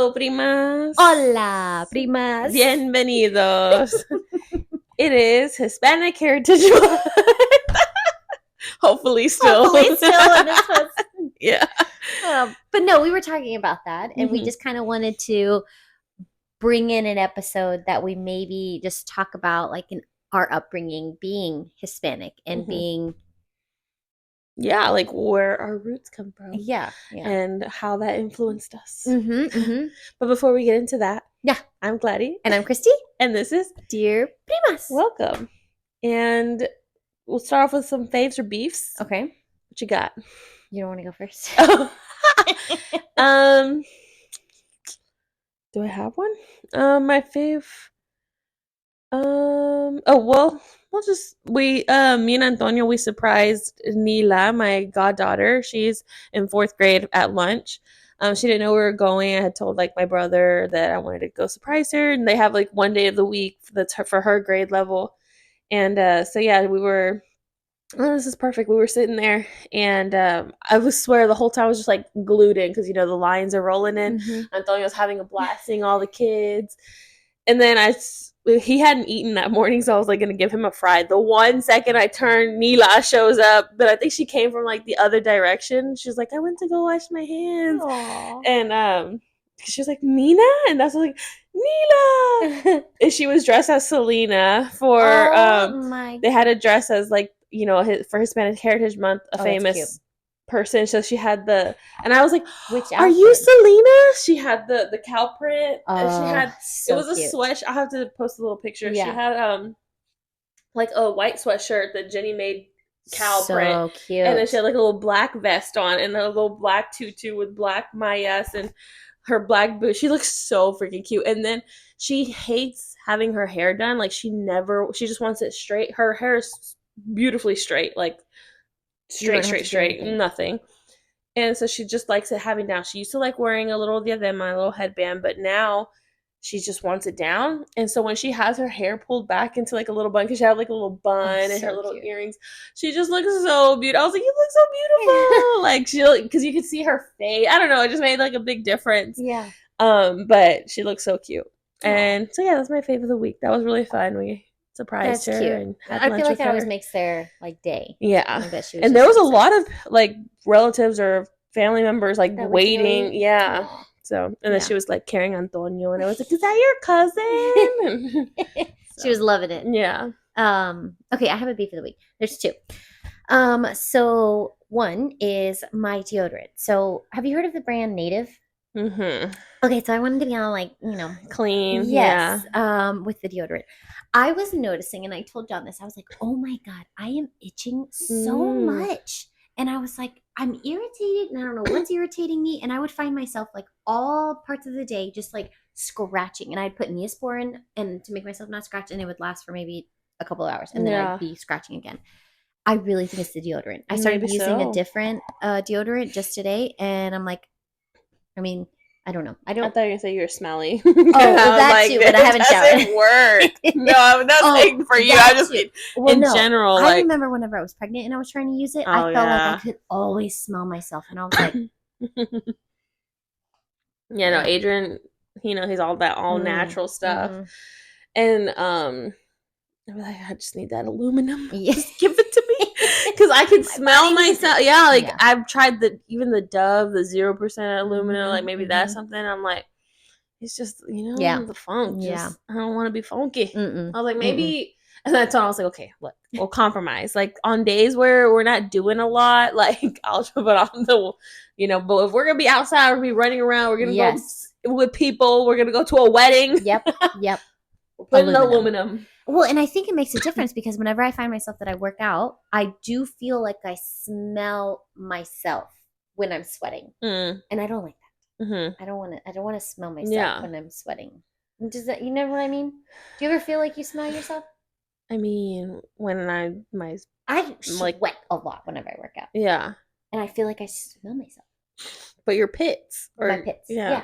Hello, Primas. Hola Primas. Bienvenidos. It is Hispanic Heritage Month. Hopefully still. Hopefully still in this was. Yeah. But no, we were talking about that, and we Mhm. just kind of wanted to bring in an episode that we maybe just talk about, like in our upbringing, being Hispanic and Mhm. being Yeah, like where our roots come from. yeah. And how that influenced us. Mm-hmm. But before we get into that, Yeah. I'm Clari. And I'm Kristi. And this is Dear Primas. Welcome. And we'll start off with some faves or beefs. Okay. What you got? You don't want to go first? Do I have one? My fave. Oh well, me and Antonio, we surprised Nila, my goddaughter. She's in 4th grade at lunch. She didn't know we were going. I had told like my brother that I wanted to go surprise her, and they have like one day of the week that's for her grade level. And so yeah, we were. Oh, this is perfect. We were sitting there, and I was swear the whole time I was just like glued in because the lines are rolling in. Mm-hmm. Antonio's having a blast seeing all the kids, and then he hadn't eaten that morning, so I was like gonna give him a fry. The 1 second I turn, Nila shows up, but I think she came from like the other direction. She's like, I went to go wash my hands. Aww. And she was like, Nina, and that's like Nila. And she was dressed as Selena for they had a dress as like for Hispanic Heritage Month, a famous person. So she had and I was like, which are you Selena? She had the cow print. And she had so it was cute. a sweatshirt. I'll have to post a little picture. Yeah. She had like a white sweatshirt that Jenny made cow print. Cute. And then she had like a little black vest on and a little black tutu with black mayas and her black boots. She looks so freaking cute. And then she hates having her hair done. Like she just wants it straight. Her hair is beautifully straight, like straight, nothing. And so she just likes it having down. She used to like wearing a little diadema, a little headband, but now she just wants it down. And so when she has her hair pulled back into like a little bun, because she had like a little bun and her little earrings, she just looks so beautiful. I was like, you look so beautiful. Like because you could see her face. I don't know. It just made like a big difference. Yeah. But she looks so cute. And so yeah, that's my fave of the week. That was really fun. We surprised her. Cute. And had I lunch feel like with that her. Always makes their like day. Yeah. And there was a lot of like relatives or family members like waiting. Yeah. Aww. So and then she was like carrying Antonio, and I was like, "Is that your cousin?" She was loving it. Yeah. Okay, I have a beef of the week. There's 2. So one is my deodorant. So have you heard of the brand Native? Mm-hmm. Okay, so I wanted to be all like, clean. Yes. Yeah. With the deodorant. I was noticing, and I told John this, I was like, oh my God, I am itching so much. And I was like, I'm irritated, and I don't know what's irritating me. And I would find myself like all parts of the day just like scratching. And I'd put Neosporin and to make myself not scratch, and it would last for maybe a couple of hours. And then I'd be scratching again. I really think it's the deodorant. I started using a different deodorant just today, and I'm like, I don't know. I thought you were going to say you're smelly. Oh, that too, but I haven't showered. It work. No, I'm not saying for you. I just mean in general. I remember whenever I was pregnant and I was trying to use it, I felt like I could always smell myself. And I was like... No, Adrian, he's all that natural stuff. Mm-hmm. And I'm like, I just need that aluminum. Just give it to me. Because I can smell myself. Yeah, like I've tried even the Dove, the 0% aluminum, like maybe that's something. I'm like, it's just, the funk. Just, I don't want to be funky. I was like, maybe, and that's when I was like, okay, look, we'll compromise. Like on days where we're not doing a lot, like I'll put on the, but if we're going to be outside, we're going to be running around, we're going to go with people, we're going to go to a wedding. Yep. Put in the aluminum. Well, and I think it makes a difference because whenever I find myself that I work out, I do feel like I smell myself when I'm sweating, and I don't like that. Mm-hmm. I don't want to smell myself when I'm sweating. Does that? You know what I mean? Do you ever feel like you smell yourself? I mean, when I sweat a lot whenever I work out. Yeah, and I feel like I smell myself. But your pits, my pits. Yeah.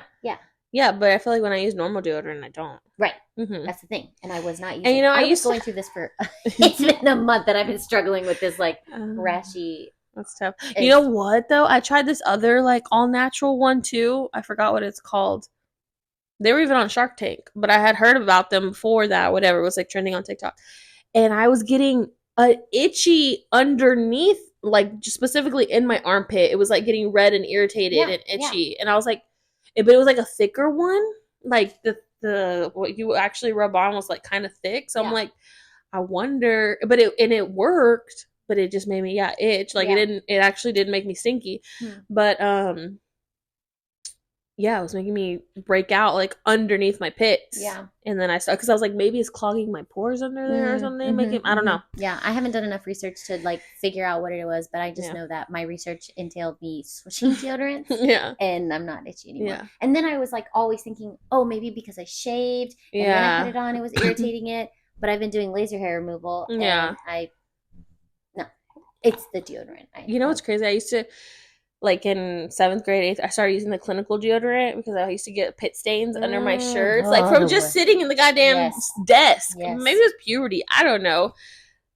Yeah, but I feel like when I use normal deodorant, I don't. Right. Mm-hmm. That's the thing. And I was not using it. I was going through this for... It's been a month that I've been struggling with this, like, rashy... That's tough. You know what, though? I tried this other, like, all-natural one, too. I forgot what it's called. They were even on Shark Tank, but I had heard about them before that. Whatever, it was like trending on TikTok, and I was getting a itchy underneath, like just specifically in my armpit. It was like getting red and irritated and itchy, and I was like, but it was like a thicker one, like the what you actually rub on was like kind of thick. So I'm like, I wonder, but it worked, but it just made me itch. Like it actually didn't make me stinky, but yeah, it was making me break out like underneath my pits. Yeah. And then I started, because I was like, maybe it's clogging my pores under there or something. I don't know. Yeah, I haven't done enough research to like figure out what it was, but I just know that my research entailed me switching deodorants. And I'm not itchy anymore. Yeah. And then I was like always thinking, oh, maybe because I shaved and then I put it on, it was irritating it. But I've been doing laser hair removal. And no, it's the deodorant. You know what's crazy? I used to, like in 7th grade, 8th, I started using the clinical deodorant because I used to get pit stains under my shirts, like from just sitting in the goddamn desk. Maybe it was puberty. I don't know.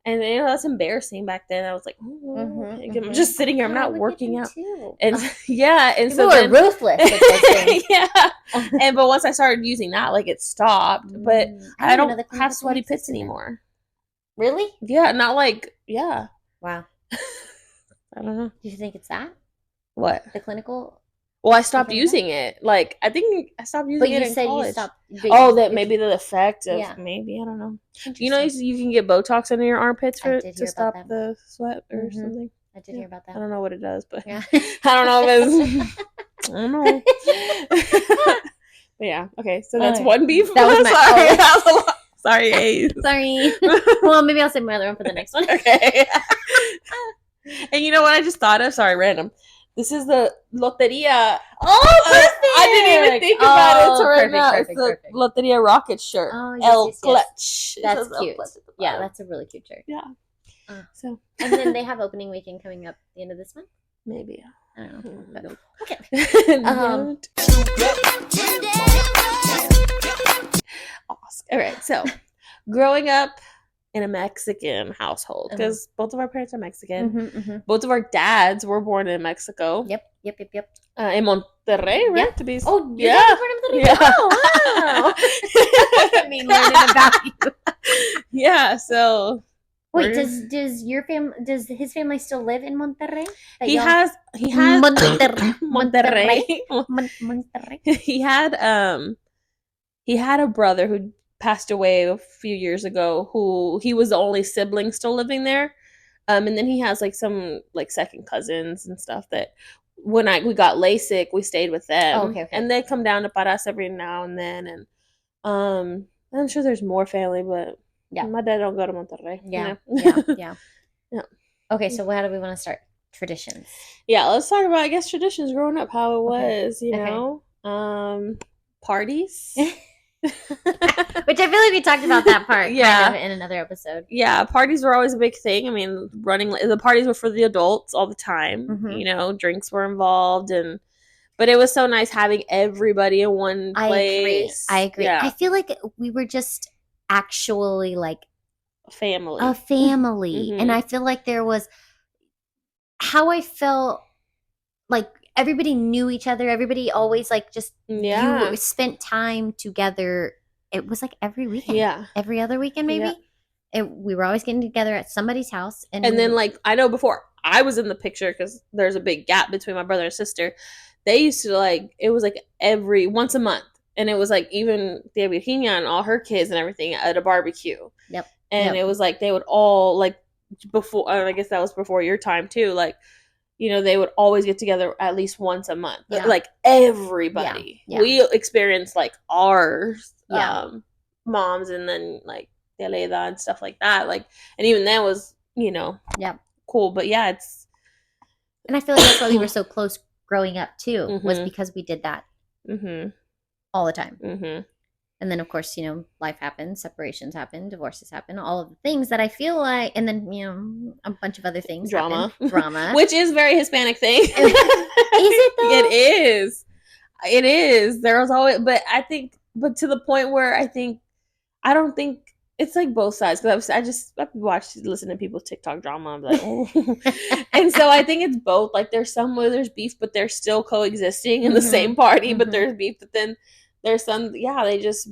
And that's embarrassing back then. I was like, I'm just sitting here. I'm not working out. And and people so were ruthless with those things. But once I started using that, like it stopped. But I don't have sweaty pits anymore. Really? Yeah, not like Wow. I don't know. Do you think it's that? What? The clinical? Well, I stopped using it. Like, I think I stopped using it in college. You stopped. That maybe the effect of maybe, I don't know. You know, you can get Botox under your armpits to stop the sweat or something. I did hear about that. I don't know what it does, but I don't know if it's. I don't know. But yeah. Okay, so that's one beef. That was sorry. That was a lot. Sorry, Ace. Sorry. Well, maybe I'll save my other one for the next one. Okay. And you know what I just thought of? Sorry, random. This is the Loteria. Oh, perfect! I didn't even think about it until right now. It's the Loteria Rocket shirt. Oh, yes, Clutch. That's cute. Yeah, that's a really cute shirt. Yeah. So. And then they have opening weekend coming up at the end of this month? Maybe. I don't know. Okay. Awesome. All right. So, growing up in a Mexican household, because both of our parents are Mexican. Both of our dads were born in Mexico. Yep. In Monterrey, right? Yep. To be your dad was born in Monterrey? Yeah. Oh, wow. I mean, learning about you. Yeah, so... Wait, does his family still live in Monterrey? He has Monterrey. He had a brother who passed away a few years ago, who he was the only sibling still living there. And then he has like some like second cousins and stuff that when we got LASIK, we stayed with them. Oh, okay. And they come down to Paras every now and then. And I'm sure there's more family, but my dad don't go to Monterrey. Yeah. Okay, so how do we want to start? Traditions. Yeah, let's talk about, I guess, traditions growing up, how it was, you know. Parties. Which I feel like we talked about that part kind of in another episode. Yeah, parties were always a big thing. I mean, the parties were for the adults all the time. You know, drinks were involved, but it was so nice having everybody in one place. I agree. Yeah. I feel like we were just actually like a family. And I feel like there was how I felt like everybody knew each other. Everybody always like just you spent time together. It was like every weekend. Yeah. Every other weekend maybe. Yeah. We were always getting together at somebody's house. And then like I know before I was in the picture, because there's a big gap between my brother and sister, they used to like, it was like once a month. And it was like even Tia Virginia and all her kids and everything at a barbecue. Yep. And it was like they would all like before, I guess that was before your time too, like, you know, they would always get together at least once a month. Yeah. Like everybody. Yeah. We experienced like ours, moms, and then like Tia Leda and stuff like that. Like, and even that was, you know, cool. But yeah, it's. And I feel like that's why we were so close growing up too, was because we did that all the time. And then, of course, you know, life happens, separations happen, divorces happen, all of the things that I feel like, and then, you know, a bunch of other things Drama. Which is very Hispanic thing. Is it though? It is. There was always, but to the point where I don't think, it's like both sides, because I listen to people's TikTok drama. I'm like, oh. And so I think it's both. Like there's some where there's beef, but they're still coexisting in the same party, but there's beef, but then there's some, yeah, they just,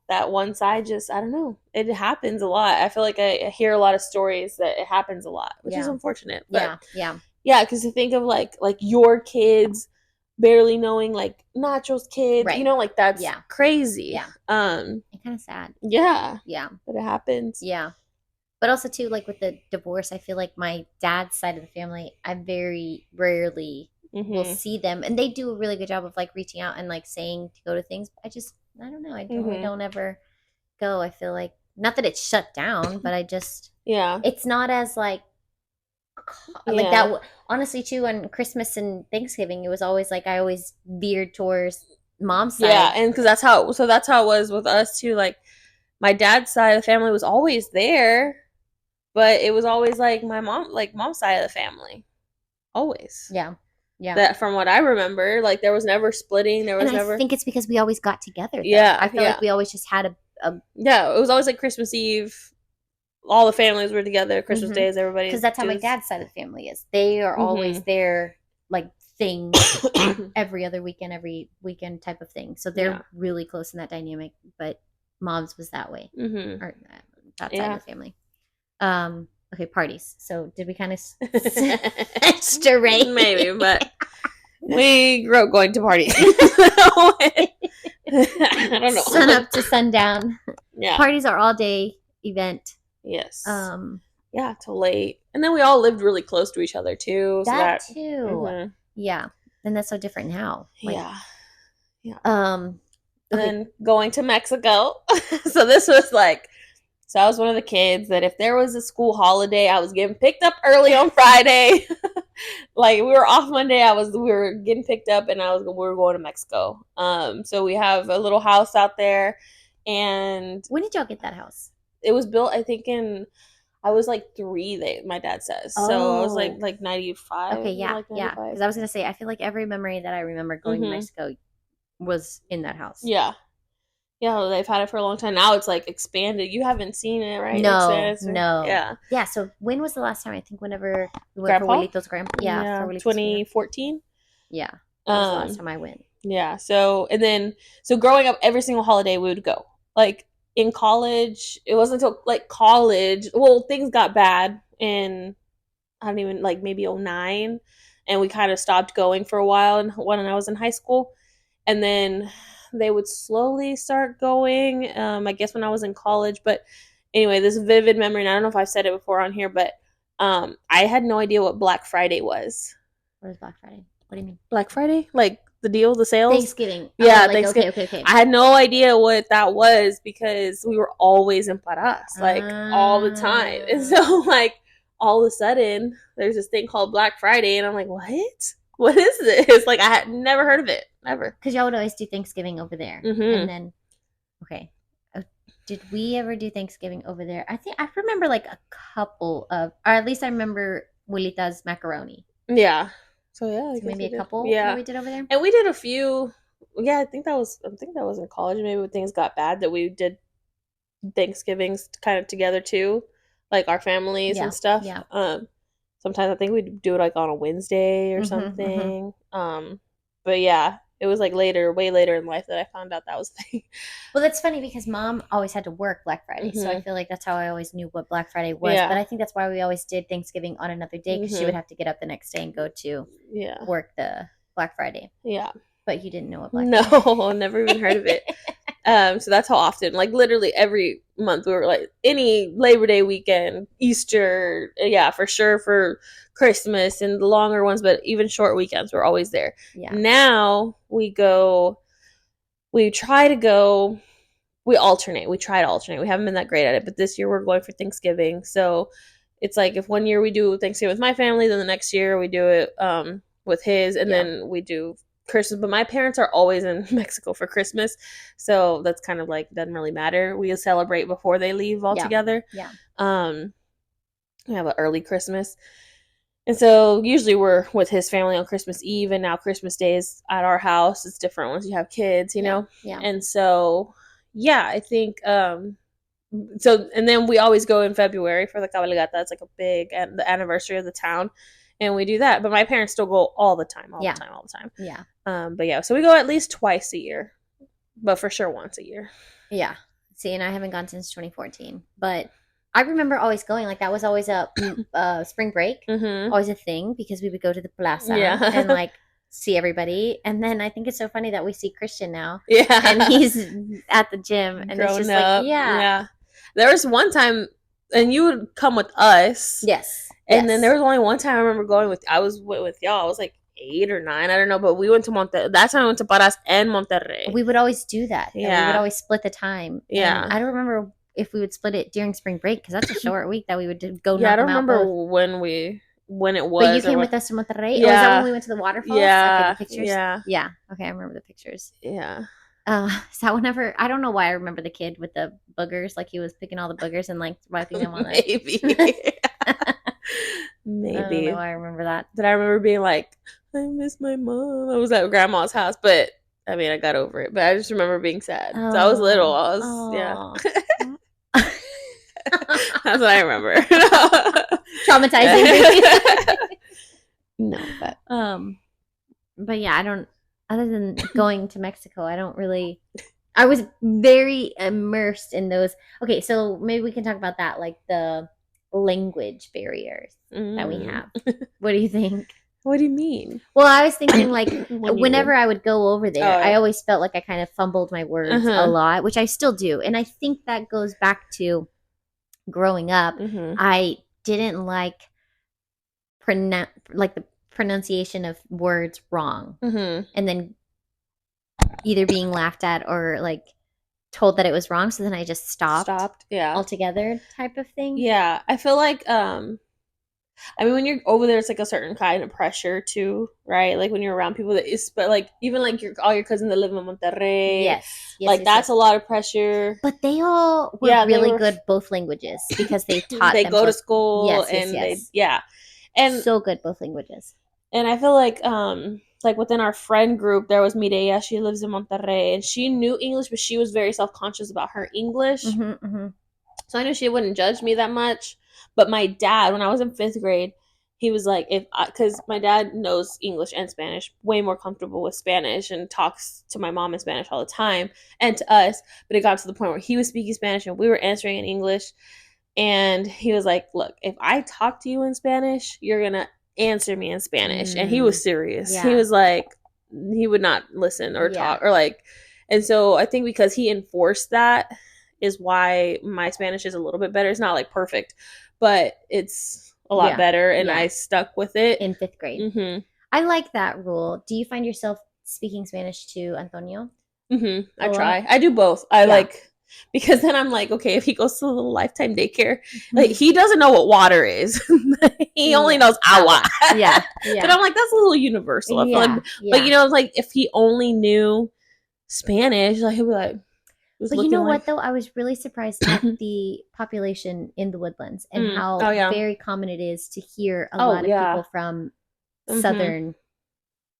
that one side just, I don't know. It happens a lot. I feel like I hear a lot of stories that it happens a lot, which is Yeah. unfortunate. But Yeah. yeah, because to think of like your kids barely knowing like Nacho's kids, Right. like that's Yeah. crazy. Yeah. It's kind of sad. Yeah, Yeah. but it happens. Yeah. But also too, like with the divorce, I feel like my dad's side of the family, I very rarely will Mhm. see them, and they do a really good job of like reaching out and like saying to go to things. But I don't know. I Mhm. don't ever go. I feel like not that it's shut down, but Yeah. it's not as like Yeah. that. Honestly, too, on Christmas and Thanksgiving, it was always like I always veered towards mom's Yeah, side. and because that's how it was with us too. Like my dad's side of the family was always there, but it was always like mom's side of the family, always. Yeah. Yeah. That from what I remember, like there was never splitting. There And was I never. think it's because we always got together, though. I Yeah, feel like yeah, we always just had a yeah. It was always like Christmas Eve. All the families were together. Christmas mm-hmm. days, Because everybody that's how my just. dad's side of the family is. They are always Mhm. there, like thing every other weekend, every weekend type of thing. So Yeah. they're really close in that dynamic. But mom's was that way, Mhm. or that side Yeah. of the family. Okay, parties. So did we kind of stray? Maybe, but we grew up going to parties. I don't know. Sun up to sundown. Yeah. Parties are all day event. Yes. Um, Yeah, till late, and then we all lived really close to each other too. So that that. too. Mhm. Yeah. And that's so different now. Like, Yeah. Yeah. And okay. then going to Mexico. So this was like. So I was one of the kids that if there was a school holiday, I was getting picked up early on Friday. Like we were off Monday, we were getting picked up, and we were going to Mexico. So we have a little house out there, and When did y'all get that house? it was built, I think, I was like 3. My dad says, so I was Oh, like 95, okay. Yeah. like Yeah. 95. Because I was going to say, I feel like every memory that I remember going to Mm-hmm. Mexico was in that house. Yeah, yeah. They've had it for a long time. Now it's like expanded. You haven't seen it, right? No, Expanded. no. Yeah. Yeah. So when was the last time? I think whenever we went for Grandpa. Abuelito's grandpa. Yeah. For Yeah, Abuelito's funeral. 2014. Yeah. That was the last Um. time I went. Yeah. So growing up, every single holiday we would go. Like in college, it wasn't until like college. Well, things got bad in I don't even like maybe '09, and we kind of stopped going for a while. And when I was in high school, and then they would slowly start going. I guess when I was in college, but anyway, this vivid memory. And I don't know if I've said it before on here, but I had no idea what Black Friday was. What is Black Friday? What do you mean? Black Friday, like the deal, the sales. Thanksgiving. Yeah, Oh, like Thanksgiving. okay. I had no idea what that was because we were always in Paras, like all the time. And so like all of a sudden there's this thing called Black Friday and I'm like, what? What is this? Like I had never heard of it. Never. Because y'all would always do Thanksgiving over there. Mm-hmm. And then, okay. Did we ever do Thanksgiving over there? I think I remember like a couple of, or at least I remember Wilita's macaroni. Yeah. So yeah, So maybe a couple yeah. that we did over there. And we did a few. Yeah, I think that was in college. Maybe when things got bad, that we did Thanksgivings kind of together too, like our families and stuff. Yeah. Sometimes I think we'd do it like on a Wednesday or something. But yeah, it was like later, way later in life that I found out that was the thing. Well, that's funny because mom always had to work Black Friday. So I feel like that's how I always knew what Black Friday was. Yeah. But I think that's why we always did Thanksgiving on another day because she would have to get up the next day and go to work the Black Friday. Yeah. But you didn't know what Black Friday No, never even heard of it. So that's how often, like literally every month we were like any Labor Day weekend, Easter, yeah, for sure, for Christmas and the longer ones, but even short weekends, we're always there. Yeah. Now we try to go, we alternate. We try to alternate. We haven't been that great at it, but this year we're going for Thanksgiving. So it's like if one year we do Thanksgiving with my family, then the next year we do it with his, and then we do Christmas. But my parents are always in Mexico for Christmas, so that's kind of like doesn't really matter. We celebrate before they leave altogether. Yeah. We have an early Christmas. And so usually we're with his family on Christmas Eve, and now Christmas Day is at our house. It's different once you have kids, you know? Yeah. And so, yeah, I think, so, and then we always go in February for the cabalgata. It's like a big, the anniversary of the town. And we do that. But my parents still go all the time. Yeah. But yeah, so we go at least twice a year. but for sure once a year. Yeah. See, and I haven't gone since 2014, but I remember always going. Like that was always a spring break, Mm-hmm. always a thing because we would go to the plaza and Yeah. like see everybody. And then I think it's so funny that we see Christian now, and Yeah. he's at the gym, and it's Growing just like, up. yeah, Yeah. There was one time, and you would come with us. yes, And then there yes. was only one time I remember going with, I was with y'all. I was like 8 or 9, I don't know. But we went to that time I went to Paras and Monterrey. We would always do that, and we would Yeah. always split the time. And Yeah. I don't remember if we would split it during spring break because that's a short week that we would go Yeah, I knock don't them out remember both. when it But you was or came what. with us to Monterrey. Oh, is that when Yeah. we went to the waterfalls? Okay, the Yeah. pictures. Yeah. Yeah. Okay, I remember the pictures. Yeah. So whenever I don't know why I remember the kid with the boogers, like he was picking all the boogers and like wiping them on us. Maybe. I don't know Maybe. why I remember that. But I remember being like, I miss my mom. I was at grandma's house, but I mean, I got over it. But I just remember being sad. So I was little. Oh, I was, yeah. oh. That's what I remember. Traumatizing. No, But yeah, I don't. Other than going to Mexico, I don't really. I was very immersed in those. Okay, so maybe we can talk about that, like the language barriers that we have. What do you think? What do you mean? Well, I was thinking like When you whenever would- I would go over there, Oh, I yeah. always felt like I kind of fumbled my words a Uh-huh. lot, which I still do. And I think that goes back to growing up. Mhm. I didn't like the pronunciation of words wrong. Mhm. And then either being laughed at or like told that it was wrong, so then I just stopped Yeah. altogether type of thing. Yeah. I feel like I mean when you're over there it's like a certain kind of pressure too, right? Like when you're around people that is but like even like all your cousins that live in Monterrey. Yes. Yes, Like yes, that's yes. a lot of pressure. But they all were Yeah, they really were good both languages because they taught they them go to both. school Yes, yes, and yes. and So good both languages. and I feel like within our friend group there was Mireya, she lives in Monterrey and she knew English but she was very self-conscious about her English. So I knew she wouldn't judge me that much. But my dad, when I was in 5th grade, he was like, because my dad knows English and Spanish, way more comfortable with Spanish and talks to my mom in Spanish all the time and to us. But it got to the point where he was speaking Spanish and we were answering in English. And he was like, look, if I talk to you in Spanish, you're going to answer me in Spanish. And he was serious. Yeah. He was like, he would not listen or talk or like, and so I think because he enforced that is why my Spanish is a little bit better. It's not like perfect, but it's a lot better, and I stuck with it in 5th grade. Mm-hmm. I like that rule. Do you find yourself speaking Spanish to Antonio? Mm-hmm. I A lot? try. I do both. I like because then I'm like, okay, if he goes to the little Lifetime daycare, like he doesn't know what water is. He only knows agua. Yeah. But I'm like, that's a little universal. I feel like, but you know, like if he only knew Spanish, like he'd be like. But you know what though? I was really surprised at the population in the Woodlands and how very common it is to hear a lot of people from southern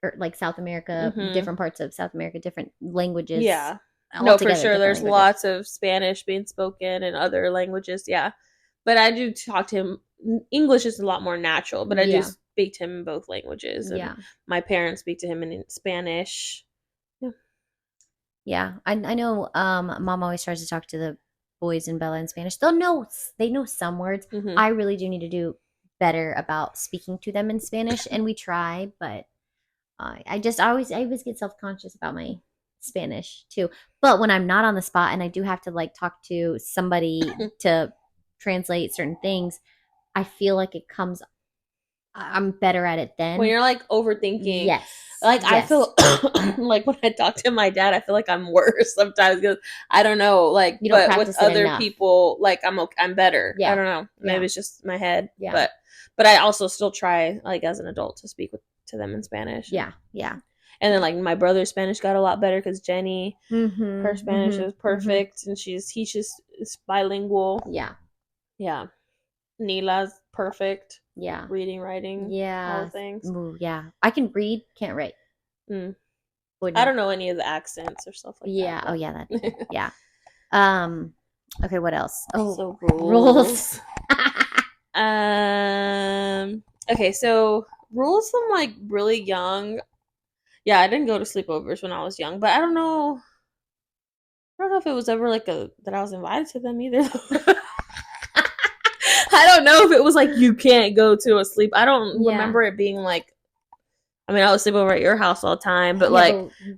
or like South America, different parts of South America, different languages. Yeah. No, for sure. There's lots of Spanish being spoken and other languages. Yeah. But I do talk to him. English is a lot more natural, but I do speak to him in both languages. And my parents speak to him in Spanish. Yeah, I know. Mom always tries to talk to the boys in Bella in Spanish. They know some words. I really do need to do better about speaking to them in Spanish, and we try, but I always get self-conscious about my Spanish too. But when I'm not on the spot and I do have to like talk to somebody to translate certain things, I feel like I'm better at it then. When you're like overthinking. Yes. Like I feel like when I talk to my dad, I feel like I'm worse sometimes because I don't know, like but with other people, like I'm better. Yeah. I don't know. Maybe it's just my head. Yeah. But I also still try like as an adult to speak to them in Spanish. Yeah. Yeah. And then like my brother's Spanish got a lot better because Jenny, her Spanish is perfect and he's just is bilingual. Yeah. Yeah. Nila's perfect. Yeah. Reading, writing. Yeah. All the things. Ooh, yeah. I can read, can't write. I don't know any of the accents or stuff like that. Yeah. Oh, yeah. That. Yeah. Okay. What else? Oh, so rules. Okay. So rules from like really young. Yeah, I didn't go to sleepovers when I was young, but I don't know. know if it was ever like that I was invited to them either. I don't know if it was like you can't go to a sleep. I don't remember it being like. I mean, I would sleep over at your house all the time, but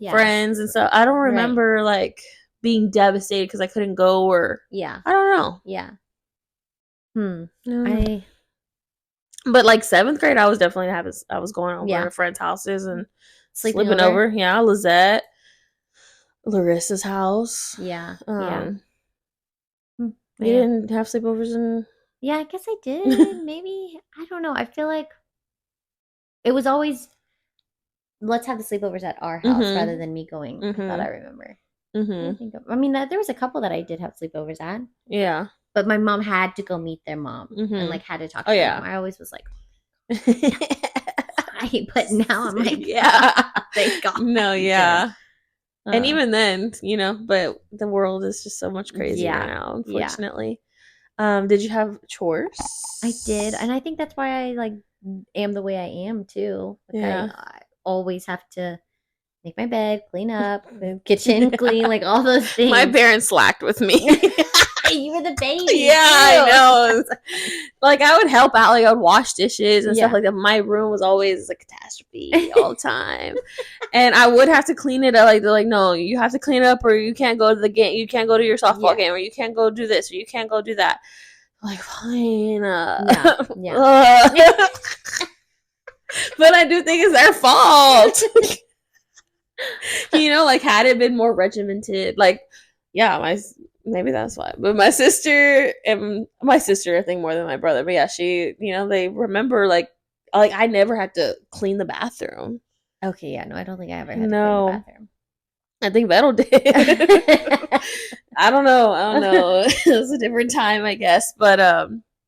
friends and stuff. I don't remember like being devastated because I couldn't go, or I don't know. Yeah. But like 7th grade, I was definitely I was going over to friends' houses and sleeping over. Yeah, Lizette, Larissa's house. Yeah. You didn't have sleepovers in. Yeah, I guess I did. Maybe, I don't know. I feel like it was always, let's have the sleepovers at our house rather than me going. I thought I remember. I mean, there was a couple that I did have sleepovers at. Yeah. But my mom had to go meet their mom and like had to talk to them. I always was like, but now I'm like, thank God. No, yeah. And even then, but the world is just so much crazier now, unfortunately. Did you have chores? I did, and I think that's why I like am the way I am too. Like, I always have to make my bed, clean up, kitchen clean, like all those things. My parents slacked with me. You were the baby. Yeah, I know. Like I would help out, like I would wash dishes and stuff like that. My room was always a catastrophe all the time, and I would have to clean it up. Like they're like, no, you have to clean it up, or you can't go to the game. You can't go to your softball game, or you can't go do this, or you can't go do that. I'm like, fine. But I do think it's their fault. Like had it been more regimented, like maybe that's why. But my sister, I think more than my brother. But yeah, she, they remember like I never had to clean the bathroom. Okay, yeah, no, I don't think I ever had to clean the bathroom. I think Vettel did. I don't know. It was a different time, I guess. But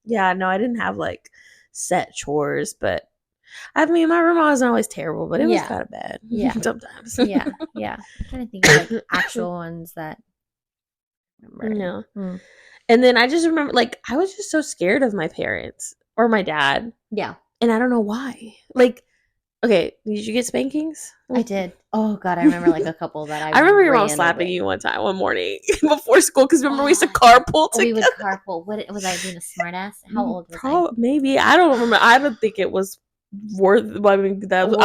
yeah, no, I didn't have like set chores. But I mean, my room wasn't always terrible, but it was kind of bad. Yeah, sometimes. Yeah. I'm trying to think of like actual ones that. No. And then I just remember, like, I was just so scared of my parents or my dad. Yeah. And I don't know why. Like, okay, did you get spankings? I did. Oh, God, I remember like a couple that I remember your mom slapping you one morning before school because remember we used to carpool together. We would carpool. What was I being a smartass? How old was I? Maybe. I don't remember. I don't think it was worth. I mean, that was.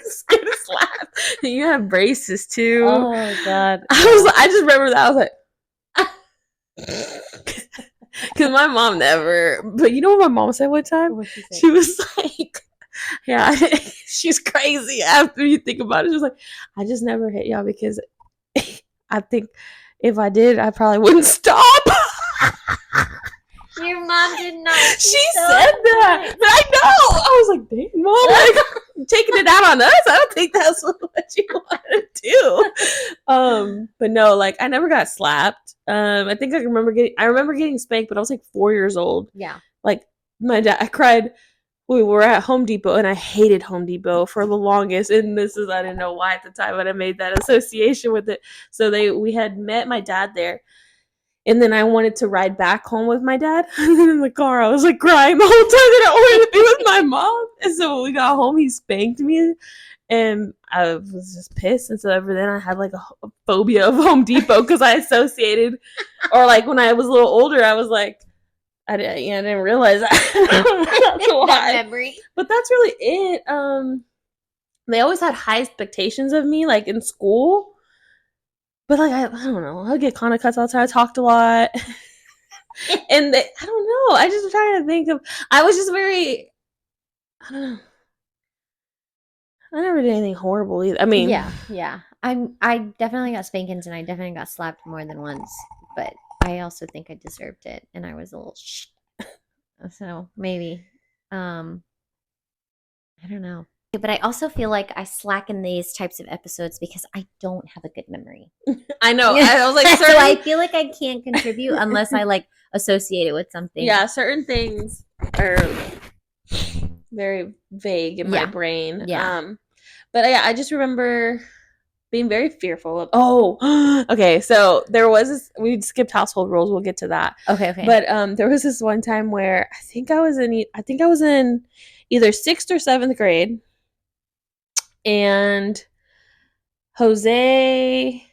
Scared to slap. You have braces too. Oh God! I just remember that. I was like, because my mom never. But you know what my mom said one time? She was like, "Yeah, she's crazy." After you think about it, she was like, "I just never hit y'all because I think if I did, I probably wouldn't stop." Your mom did not. She said that. But I know. I was like, dang, mom, like, taking it out on us. I don't think that's what you want to do. But no, like I never got slapped. I think I remember getting spanked, but I was like 4 years old. Yeah. Like my dad, I cried. We were at Home Depot, and I hated Home Depot for the longest. And I didn't know why at the time, but I made that association with it. So we had met my dad there. And then I wanted to ride back home with my dad. And then in the car, I was like crying the whole time that I wanted to be with my mom. And so when we got home, he spanked me. And I was just pissed. And so ever then I had like a phobia of Home Depot because I associated. Or like when I was a little older, I was like, I didn't realize that. That memory. But that's really it. They always had high expectations of me, like in school. But like I don't know, I get kind of cuts outside. I talked a lot, and I don't know. I just trying to think of. I was just very. I don't know. I never did anything horrible either. I mean, yeah. I definitely got spankings, and I definitely got slapped more than once. But I also think I deserved it, and I was a little so maybe. I don't know. But I also feel like I slack in these types of episodes because I don't have a good memory. I know. I was like, so I feel like I can't contribute unless I like associate it with something. Yeah, certain things are very vague in my brain. Yeah. But yeah, I just remember being very fearful of. Okay. So there was this. We skipped household rules. We'll get to that. Okay. But there was this one time where I think I was in either 6th or 7th grade. And Jose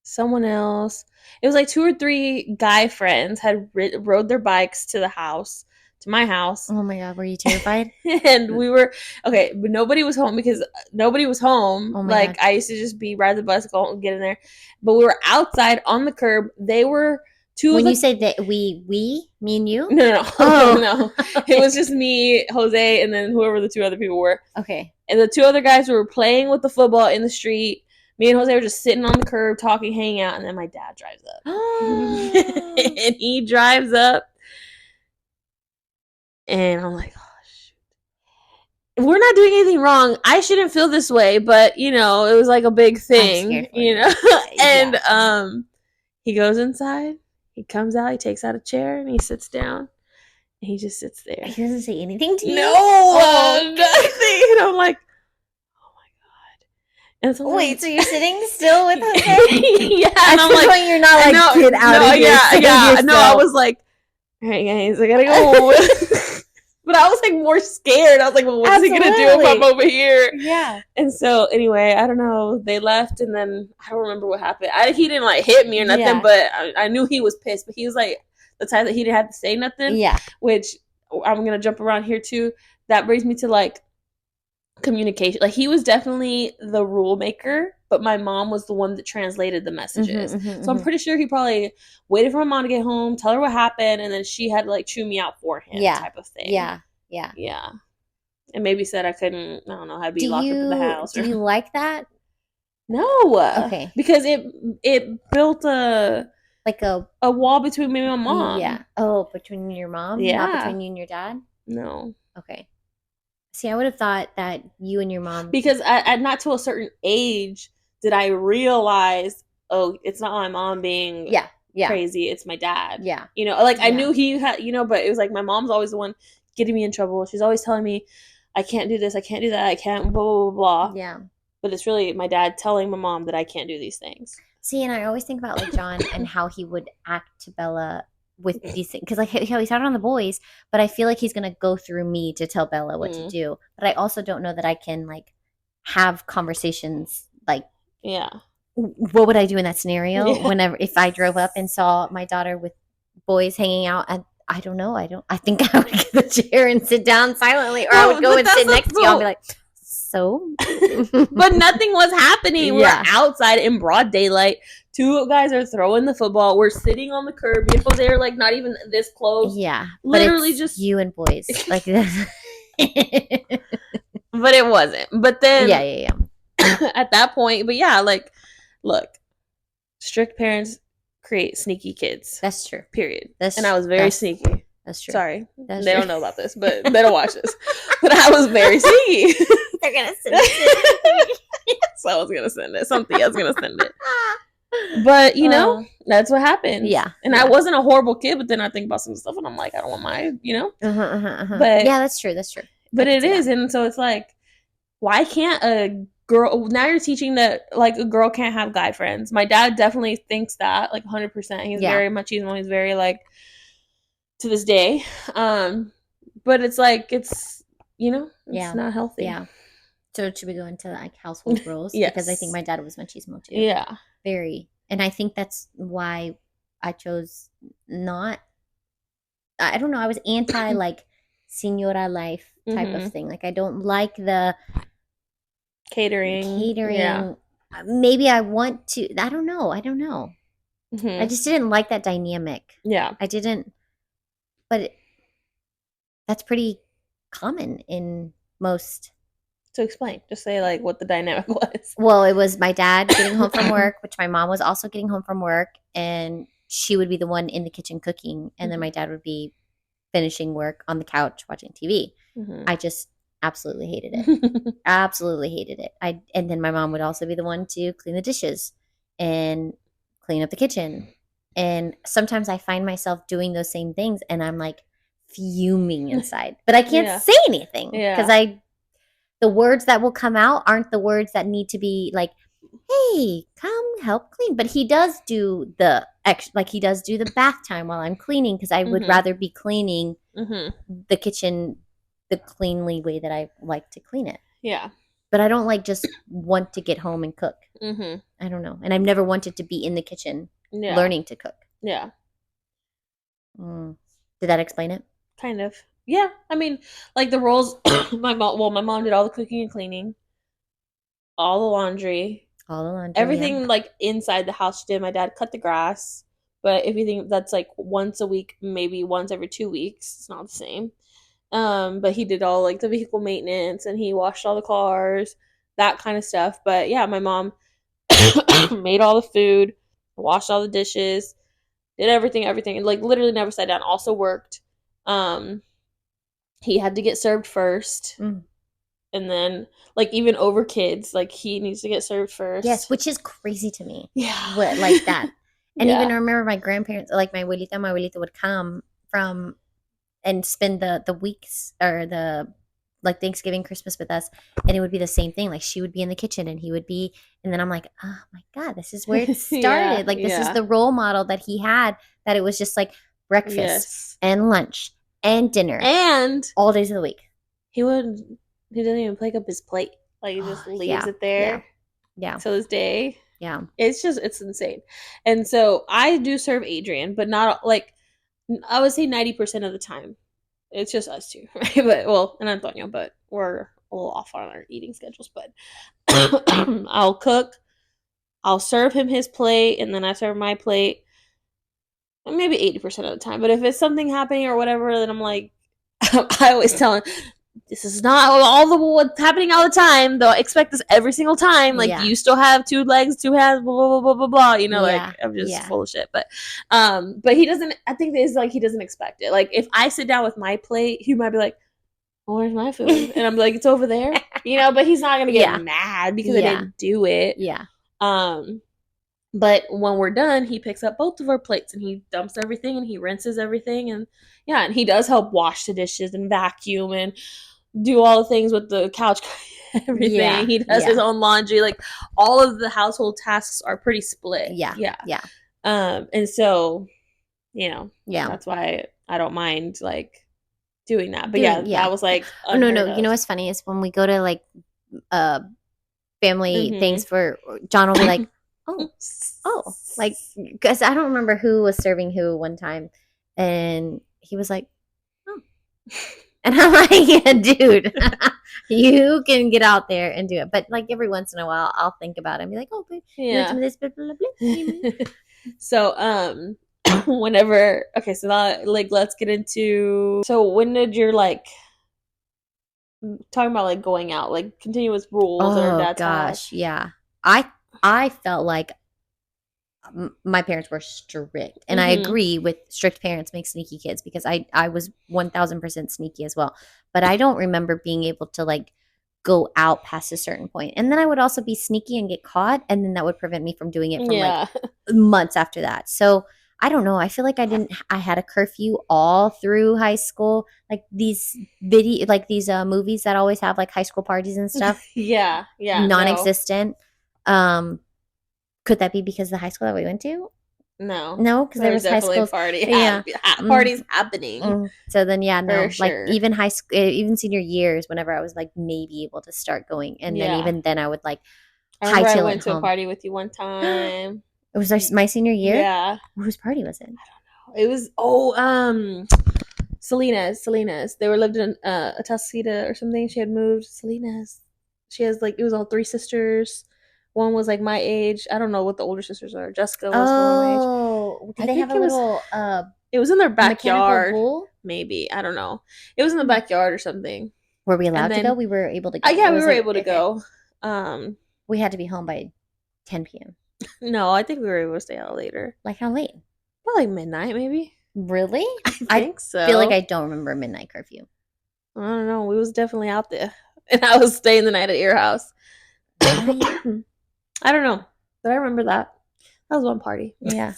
someone else. It was like 2 or 3 guy friends had rode their bikes to the house, to my house. Oh my God, were you terrified? And we were okay, but nobody was home because nobody was home. Oh my Like God. I used to just be ride the bus, go and get in there. But we were outside on the curb. They were two When of you the say that me and you? no, no, no. Oh. No. It was just me, Jose, and then whoever the 2 other people were. Okay. And the 2 other guys were playing with the football in the street. Me and Jose were just sitting on the curb, talking, hanging out, and then my dad drives up. And he drives up, and I'm like, oh, shoot. We're not doing anything wrong. I shouldn't feel this way, but, it was like a big I'm scared thing, for you. And Yeah. he goes inside, he comes out, he takes out a chair, and he sits down. And he just sits there. He doesn't say anything to you? No, Oh. nothing. And I'm like, oh my God. And so Wait, so you're sitting still with Jose? Yeah, and I'm like, you're not like, no, get out no, of here. yeah, Save yeah. yourself. No, I was like, all right, guys, I gotta go. But I was like more scared. I was like, well, what's he gonna do if I'm over here? Yeah. And so anyway, I don't know. They left, and then I don't remember what happened. He didn't like hit me or nothing, Yeah. but I knew he was pissed. But he was like the type that he didn't have to say nothing. Yeah. Which I'm gonna jump around here too. That brings me to like communication. Like he was definitely the rule maker, but my mom was the one that translated the messages. So I'm pretty sure he probably waited for my mom to get home, tell her what happened, and then she had to like chew me out for him, type of thing. Yeah. And maybe said I couldn't. I don't know. I'd be locked up in the house. Do you like that? No. Okay. Because it built a wall between me and my mom. Yeah. Oh, between your mom? Yeah. Not between you and your dad? No. Okay. See, I would have thought that you and your mom. Because at not to a certain age did I realize, oh, it's not my mom being crazy. It's my dad. Yeah. I knew he had, but it was like my mom's always the one getting me in trouble. She's always telling me, I can't do this, I can't do that, I can't blah, blah, blah, blah. Yeah. But it's really my dad telling my mom that I can't do these things. See, and I always think about like John and how he would act to Bella with these things. Because like how he's out on the boys, but I feel like he's going to go through me to tell Bella what to do. But I also don't know that I can like have conversations like, yeah, what would I do in that scenario? Whenever, if I drove up and saw my daughter with boys hanging out, and I don't know. I think I would get the chair and sit down silently, or I would go and sit next to you and be like, so? But nothing was happening. We're outside in broad daylight. 2 guys are throwing the football. We're sitting on the curb. You know, they're like not even this close. Yeah. Literally just you and boys. Like this. But it wasn't. But then Yeah. At that point, but yeah, like, look, strict parents create sneaky kids. That's true. Period. And I was very sneaky. That's true. Sorry. They don't know about this, but they don't watch this. But I was very sneaky. They're going to send it. So I was going to send it. Something else going to send it. But, that's what happened. Yeah. And I wasn't a horrible kid, but then I think about some stuff and I'm like, I don't want my, But yeah, that's true. But it is. And so it's like, why can't a girl, now you're teaching that like a girl can't have guy friends. My dad definitely thinks that, like 100%. He's he's very like, to this day. But it's like, it's not healthy. Yeah. So should we go into like household roles? Yes. Because I think my dad was machismo too. Yeah. Very. And I think that's why I chose not, I don't know, I was anti like senora life type of thing. Like I don't like the catering. Yeah. Maybe I want to, I don't know. I just didn't like that dynamic. Yeah. I didn't, but that's pretty common in most. To explain, just say like what the dynamic was. Well, it was my dad getting home from work, which my mom was also getting home from work, and she would be the one in the kitchen cooking, and then my dad would be finishing work on the couch watching TV. I just absolutely hated it. Absolutely hated it. And then my mom would also be the one to clean the dishes and clean up the kitchen. And sometimes I find myself doing those same things, and I'm like fuming inside, but I can't say anything because the words that will come out aren't the words that need to be like, hey, come help clean. But he does do he does do the bath time while I'm cleaning, because I would rather be cleaning the kitchen the cleanly way that I like to clean it. Yeah. but I don't like just want to get home and cook. Mm-hmm. I don't know. And I've never wanted to be in the kitchen Yeah. learning to cook. Yeah. Mm. Did that explain it? Kind of. Yeah. I mean, like the roles my mom did all the cooking and cleaning, all the laundry, All the laundry, yeah. everything like inside the house she did. My dad cut the grass, but if you think that's like once a week, maybe once every 2 weeks, it's not the same. But he did all like the vehicle maintenance and he washed all the cars, that kind of stuff. But yeah, my mom made all the food, washed all the dishes, did everything, and like literally never sat down. Also worked. Um, he had to get served first, Mm. and then like even over kids, like he needs to get served first. Yes, which is crazy to me. Yeah, What like that. And even I yeah, remember my grandparents, like my abuelita would come from and spend the weeks or the like Thanksgiving, Christmas with us, and it would be the same thing. Like she would be in the kitchen and he would be, and then I'm like, oh my god, this is where it yeah, started. Like this is yeah. the role model that he had. That it was just like breakfast Yes, and lunch and dinner and all days of the week. he would. He doesn't even pick up his plate. Like he Oh just leaves yeah, it yeah, there yeah, till this day. yeah. It's insane. And so I do serve Adrian, but not like I would say 90% of the time. It's just us two, right? But well, and Antonio, but we're a little off on our eating schedules. But I'll cook, I'll serve him his plate, and then I serve my plate. Maybe 80% of the time. But if it's something happening or whatever, then I'm like, I always tell him, this is not all the what's happening all the time. They'll expect this every single time. Like Yeah. you still have two legs, two hands, blah blah blah blah blah blah. You know, like Yeah, I'm just yeah, full of shit. But he doesn't. I think it's like he doesn't expect it. Like if I sit down with my plate, he might be like, well, "Where's my food?" And I'm like, "It's over there." You know, but he's not gonna get yeah, mad because I yeah, didn't do it. yeah, Um, but when we're done, he picks up both of our plates and he dumps everything and he rinses everything and yeah, and he does help wash the dishes and vacuum and do all the things with the couch everything. yeah, He does his yeah, own laundry. Like all of the household tasks are pretty split. yeah, Yeah. yeah, And so, you know, yeah. that's why I don't mind like doing that. But yeah, Doing, yeah. that was like Oh no, no. unheard You know of. what's funny is when we go to like uh family Mm-hmm. things for John will be like, oh, oh, like because I don't remember who was serving who one time, and he was like, oh, and I'm like, yeah, dude, you can get out there and do it, but like every once in a while, I'll think about it and be like, oh, babe, you want some Yeah. of this? Blah, blah, blah, blah. So whenever okay, so that like let's get into so when did your like talking about like going out, like continuous rules that our Oh dads have. gosh, yeah. I felt like my parents were strict, and I Mm-hmm. agree with strict parents make sneaky kids because I was 1000% sneaky as well. But I don't remember being able to like go out past a certain point, and then I would also be sneaky and get caught, and then that would prevent me from doing it from like Yeah. months after that. So I don't know. I feel like I had a curfew all through high school. Like these like these movies that always have like high school parties and stuff, Yeah. Yeah. No. non-existent. Um, could that be because of the high school that we went to? No. No, because There there was was high definitely schools. Yeah. parties Mm, happening So then, yeah, for no. Like sure. even high school, even senior years, whenever I was like maybe able to start going, and then Yeah. even then, I would like I remember I hightail it went to a home. party with you one It time. was my senior year. Yeah. Whose party was it? It was Selena's. They were lived in a Tasita or something. She had moved. Selena's. She has like it was all three sisters. One was like my age. I don't know what the older sisters are. Jessica was the one my age. Oh, did I they have think a little it was in their mechanical backyard. bull? Maybe. I don't know. It was in the Hmm. backyard or something. Were we And allowed to go? then We were able to go. yeah, Or we was were it able to okay? go. Um We had to be home by 10 p.m. no, I think we were able to stay out later. Like how late? Probably like midnight maybe. Really? I I think feel like so. I don't remember a midnight curfew. I don't know. We was definitely out there. And I was staying the night at your house. Really? I don't know, but I remember that. That was one party. Yeah.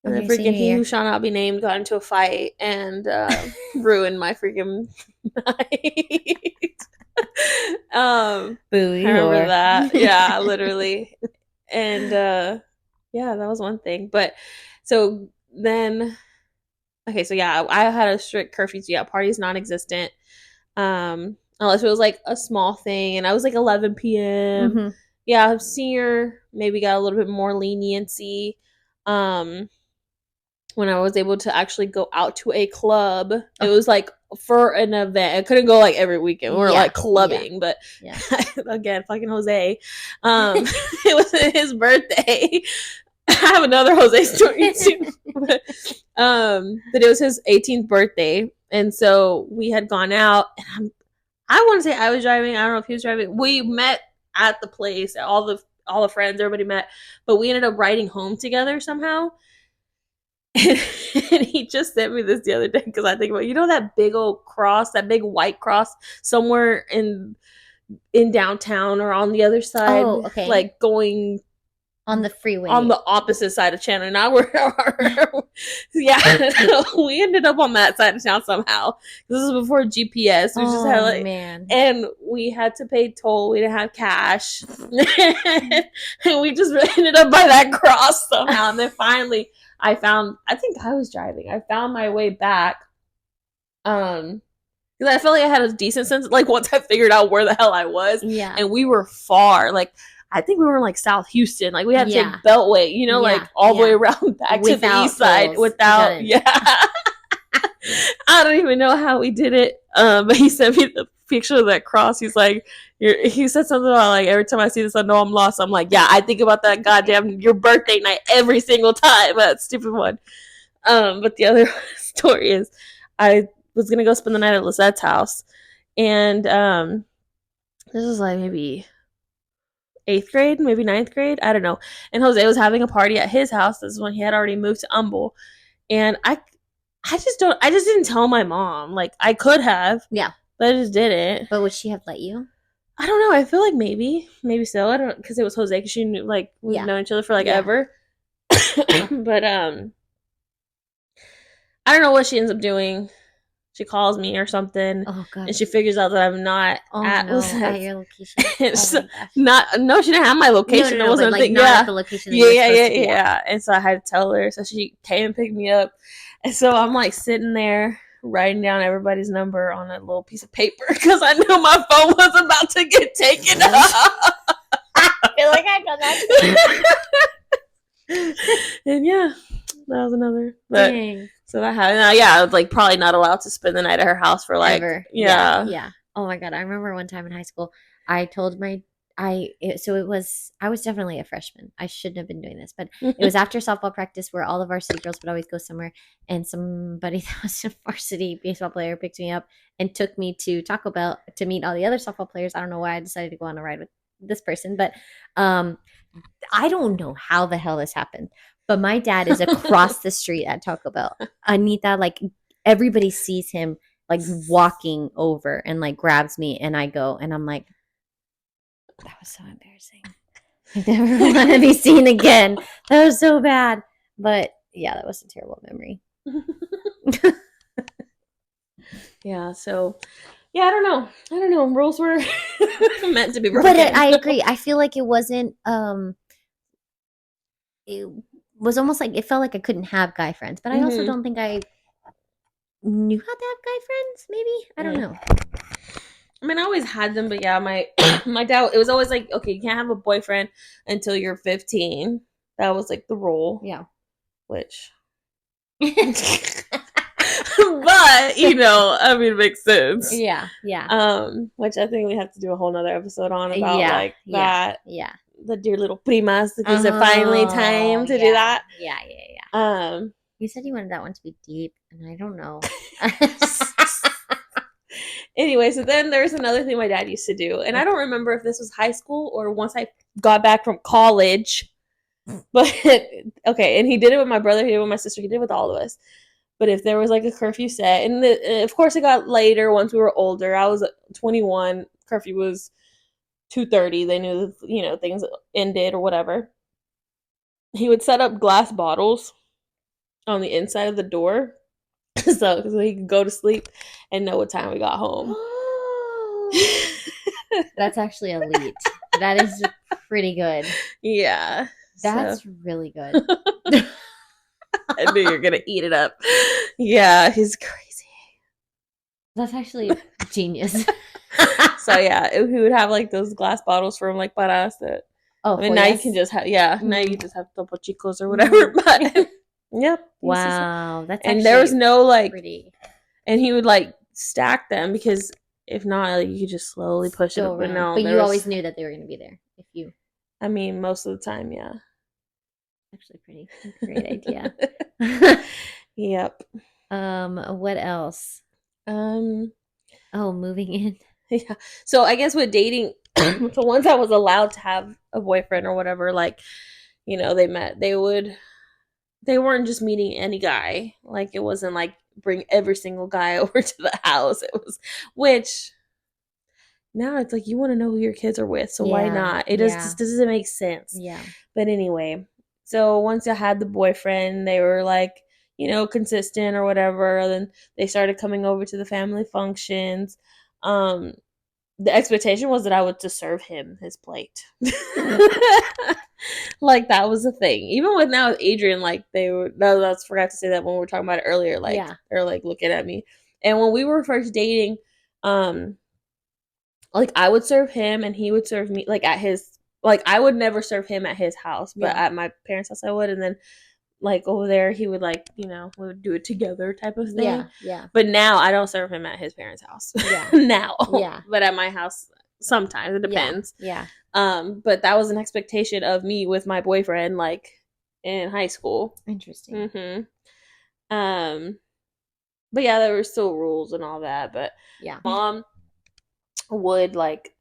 And then Okay, freaking senior he who year. shall not be named got into a fight and ruined my freaking night. I Booey remember whore. that. Yeah, literally. And yeah, that was one thing. But so then okay, so yeah, I had a strict curfew. So yeah, parties non-existent. unless it was like a small thing, and I was like 11 p.m. Mm-hmm. Yeah, senior maybe got a little bit more leniency. When I was able to actually go out to a club. It Oh, was like for an event. I couldn't go like every weekend. We were yeah, like clubbing, but yeah. again, fucking Jose. It was his birthday. I have another Jose story too. But it was his 18th birthday, and so we had gone out, and I want to say I was driving. I don't know if he was driving. We met at the place. All the friends, everybody met, but we ended up riding home together somehow. And he just sent me this the other day because I think about, that big old cross, that big white cross somewhere in downtown or on the other side, Oh, okay. like going On the freeway. on the opposite side of Chandler. Now we're yeah, we ended up on that side of town somehow. This is before GPS. We just had man. and we had to pay toll. We didn't have cash, and we just ended up by that cross somehow. And then finally, I think I was driving. I found my way back. Because I felt like I had a decent sense. Like once I figured out where the hell I was, Yeah. and we were far. Like I think we were in like South Houston. Like we had to take Yeah. Beltway, like all the way around back to the Without east side tolls. without. Yeah. I don't even know how we did it. But he sent me the picture of that cross. He's like, he said something about like every time I see this, I know I'm lost. I'm like, yeah, I think about that goddamn your birthday night every single time. That stupid one. But the other story is, I was gonna go spend the night at Lisette's house, and this was like maybe 8th grade, maybe 9th grade, I don't know. And Jose was having a party at his house. This is when he had already moved to Humble, and I just didn't tell my mom. Like I could have, Yeah, but I just didn't. but would she have let you? I don't know. I feel like maybe so. I don't, because it was Jose. Because she knew, like we've known each other for like ever. But I don't know what she ends up doing. She calls me or something, and she figures out that I'm not at your location. No, she didn't have my location. No, it wasn't but, like, not at the location. That you were supposed to be at. And so I had to tell her. So she came and picked me up, and so I'm like sitting there writing down everybody's number on a little piece of paper because I knew my phone was about to get taken up. I feel like I've done that. And yeah, that was another. But dang. So that happened. Yeah, I was like probably not allowed to spend the night at her house for like ever. Yeah. Oh my god, I remember one time in high school, I told I was definitely a freshman. I shouldn't have been doing this, but it was after softball practice where all of our city girls would always go somewhere, and somebody that was a varsity baseball player picked me up and took me to Taco Bell to meet all the other softball players. I don't know why I decided to go on a ride with this person, but I don't know how the hell this happened. But my dad is across the street at Taco Bell. Anita, like everybody sees him like walking over and like grabs me, and I go, and I'm like, that was so embarrassing. I never want to be seen again. That was so bad. But yeah, that was a terrible memory. Yeah, so yeah, I don't know. Rules were meant to be broken. But I agree. I feel like it wasn't it was almost like it felt like I couldn't have guy friends, but I also don't think I knew how to have guy friends. Maybe I don't know. I mean, I always had them, but yeah, my dad. It was always like, okay, you can't have a boyfriend until you're 15. That was like the rule. Yeah. Which, but I mean, it makes sense. Yeah. Which I think we have to do a whole nother episode on about like that. Yeah. The Dear Little Primas, because it's finally time to do that. Yeah. You said you wanted that one to be deep, and I don't know. Anyway, so then there's another thing my dad used to do, and I don't remember if this was high school or once I got back from college, but okay, and he did it with my brother, he did it with my sister, he did it with all of us. But if there was like a curfew set, and of course it got later once we were older. I was 21, curfew was 2:30. They knew things ended or whatever. He would set up glass bottles on the inside of the door so he could go to sleep and know what time we got home. That's actually elite. That is pretty good. Yeah. That's really good. I knew you were going to eat it up. Yeah, he's crazy. That's actually genius. So yeah, he would have like those glass bottles from like Paras that. Oh, I mean, now you Hoyas. can just have now you just have Topo Chicos or whatever. Mm. But yep, Wow, that's and there was actually no like, pretty. and he would like stack them because if not, like, you could just slowly push it Go up. But around. no, But there you was. always knew that they were going to be there if you. I mean, most of the time, yeah. Actually, pretty great idea. Yep. What else? Um. Oh, moving in. Yeah. So I guess with dating, so once I was allowed to have a boyfriend or whatever, like, they met. They weren't just meeting any guy. Like, it wasn't like bring every single guy over to the house. It was, which now it's like you want to know who your kids are with, so why Yeah, not? It yeah, just doesn't make sense. yeah. But anyway, so once I had the boyfriend, they were like, consistent or whatever. Then they started coming over to the family functions. Um, the expectation was that I would just serve him his plate. Like, that was the thing. Even with now with Adrian, like, they were. No, I forgot to say that when we were talking about it earlier. Like, Yeah. they're like looking at me, and when we were first dating, um, like, I would serve him and he would serve me, like, at his. Like, I would never serve him at his house, but Yeah. at my parents' house I would, and then like over there he would, like, we would do it together type of thing. Yeah, yeah. But now I don't serve him at his parents' house. Yeah. Now. Yeah. But at my house sometimes it Yeah. depends. Yeah. But that was an expectation of me with my boyfriend, like, in high school. Interesting. Um but yeah, there were still rules and all that, but Yeah. mom would, like,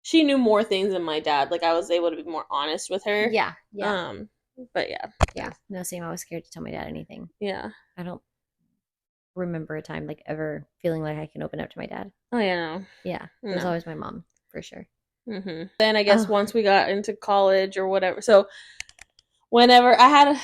she knew more things than my dad. Like, I was able to be more honest with her. Yeah. Yeah. But yeah. Yeah. No, same. I was scared to tell my dad anything. Yeah. I don't remember a time like ever feeling like I can open up to my dad. Oh yeah, no. Yeah. It was always my mom, for sure. Then I guess once we got into college or whatever, so whenever I had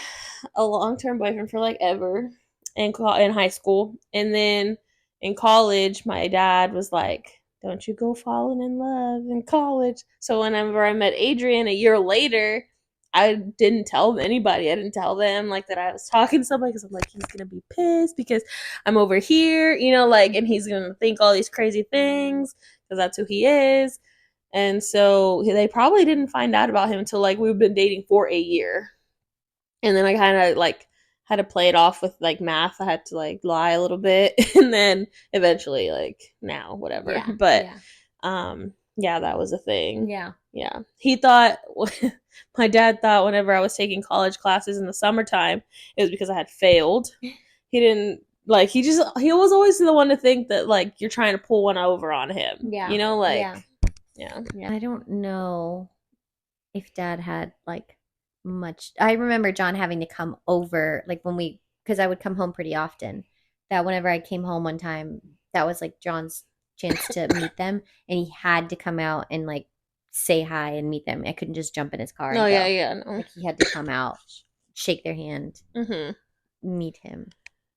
a long-term boyfriend for like ever in high school, and then in college, my dad was like, "Don't you go falling in love in college." So whenever I met Adrian a year later, I didn't tell anybody. I didn't tell them, like, that I was talking to somebody, because I'm like, he's gonna be pissed because I'm over here, like, and he's gonna think all these crazy things because that's who he is. And so they probably didn't find out about him until, like, we've been dating for a year. And then I kind of, like, had to play it off with, like, math. I had to, like, lie a little bit. And then eventually, like, now, whatever. Yeah. But, yeah. Yeah, that was a thing. Yeah. Yeah. He thought, my dad thought whenever I was taking college classes in the summertime, it was because I had failed. He didn't, like, he was always the one to think that, like, you're trying to pull one over on him. Yeah. Like, yeah. I don't know if dad had like much. I remember John having to come over, like, because I would come home pretty often. That whenever I came home one time, that was like John's chance to meet them, and he had to come out and like say hi and meet them. I couldn't just jump in his car. No, and go. yeah, no. Like, he had to come out, shake their hand, Mm-hmm. meet him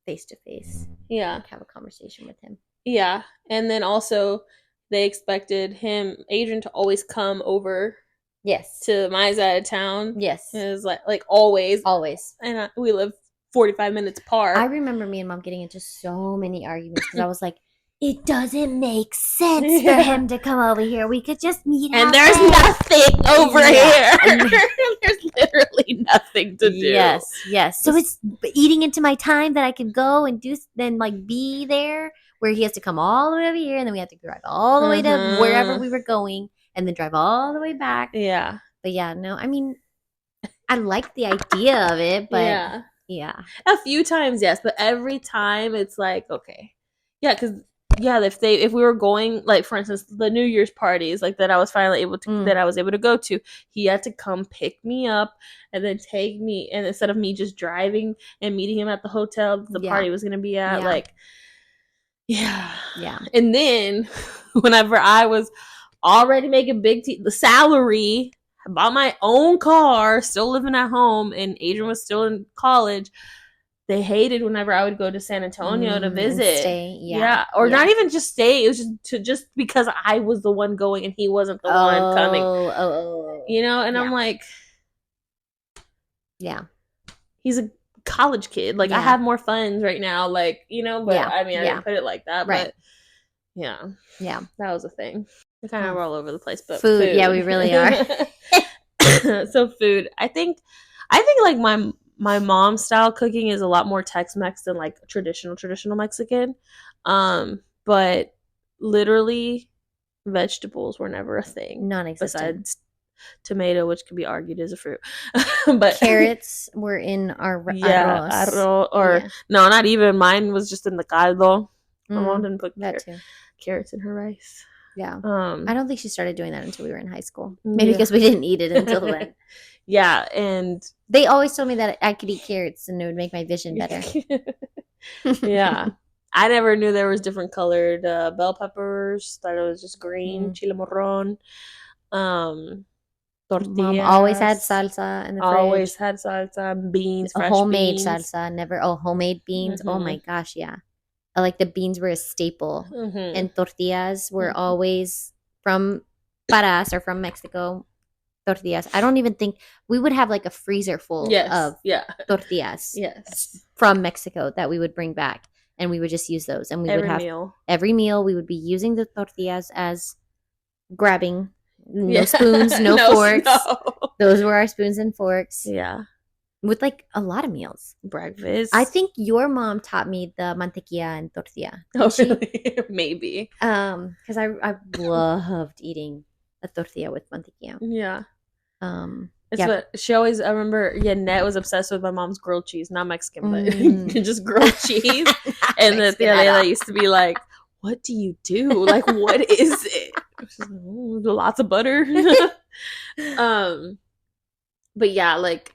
face to face. Yeah. Like, have a conversation with him. Yeah. And then also they expected Adrian, to always come over. Yes. To my side of town. Yes. It was like always. Always. And we live 45 minutes apart. I remember me and mom getting into so many arguments because I was like, it doesn't make sense for him to come over here. We could just meet and there's nothing over here. There's literally nothing to do. Yes. So it's eating into my time that I could go and do, then like be there, where he has to come all the way over here, and then we have to drive all the way to wherever we were going, and then drive all the way back. Yeah. But yeah, no, I mean, I like the idea of it, but yeah. A few times, yes, but every time it's like, okay. Yeah, because if we were going, like, for instance, the New Year's parties, like, that I was finally able to go to, he had to come pick me up and then take me, and instead of me just driving and meeting him at the hotel the party was going to be at, like, yeah. And then whenever I was already making the salary, I bought my own car, still living at home, and Adrian was still in college, they hated whenever I would go to San Antonio to visit. Stay, or not even just stay. It was just because I was the one going and he wasn't the one coming. And I'm like, yeah, he's a college kid. Like, I have more funds right now. Like, but I mean, I didn't put it like that, but Yeah. Yeah. That was a thing. We're kind of all over the place, but Food. food. Yeah, we really are. So food. I think like my mom's style cooking is a lot more Tex-Mex than like traditional Mexican. But literally vegetables were never a thing Non-existent. besides tomato, which could be argued as a fruit. But carrots were in our yeah, arroz. or Yeah. no, not even. Mine was just in the caldo. My mom Mm, didn't put that too. carrots in her rice. Yeah. I Um, don't think she started doing that until we were in high school. Maybe yeah. because we didn't eat it until then. Yeah, and They always told me that I could eat carrots and it would make my vision better. yeah. I never knew there was different colored bell peppers. Thought it was just green, chile morron, um, Mom always had tortillas. salsa in the Always fridge. had salsa, beans, A fresh homemade beans. salsa. Never. Oh, homemade beans. Oh my Mhm. gosh, yeah. Like the beans were a staple. Mhm. And tortillas were Mhm. always from Paras or from Mexico. Tortillas. I don't even think we would have like a freezer full Yes. of Yeah. tortillas Yes. from Mexico that we would bring back, and we would just use those. And we would Every have meal. every meal we would be using the tortillas as grabbing. No Yeah. spoons, no No. forks. No. Those were our spoons and forks Yeah. with like a lot of meals. Breakfast. I think your mom taught me the mantequilla and tortilla. Oh, Did she? really? Maybe. Because I loved eating a tortilla with mantequilla. Yeah. It's Yeah. what she always. I remember. Yeah, Net was obsessed with my mom's grilled cheese, not Mexican, but Mm. just grilled cheese. Not And the Mexican other at day, all. they used to be like, "What do you do? Like, what is it?" She's like, "Oh, lots of butter." um, but yeah, like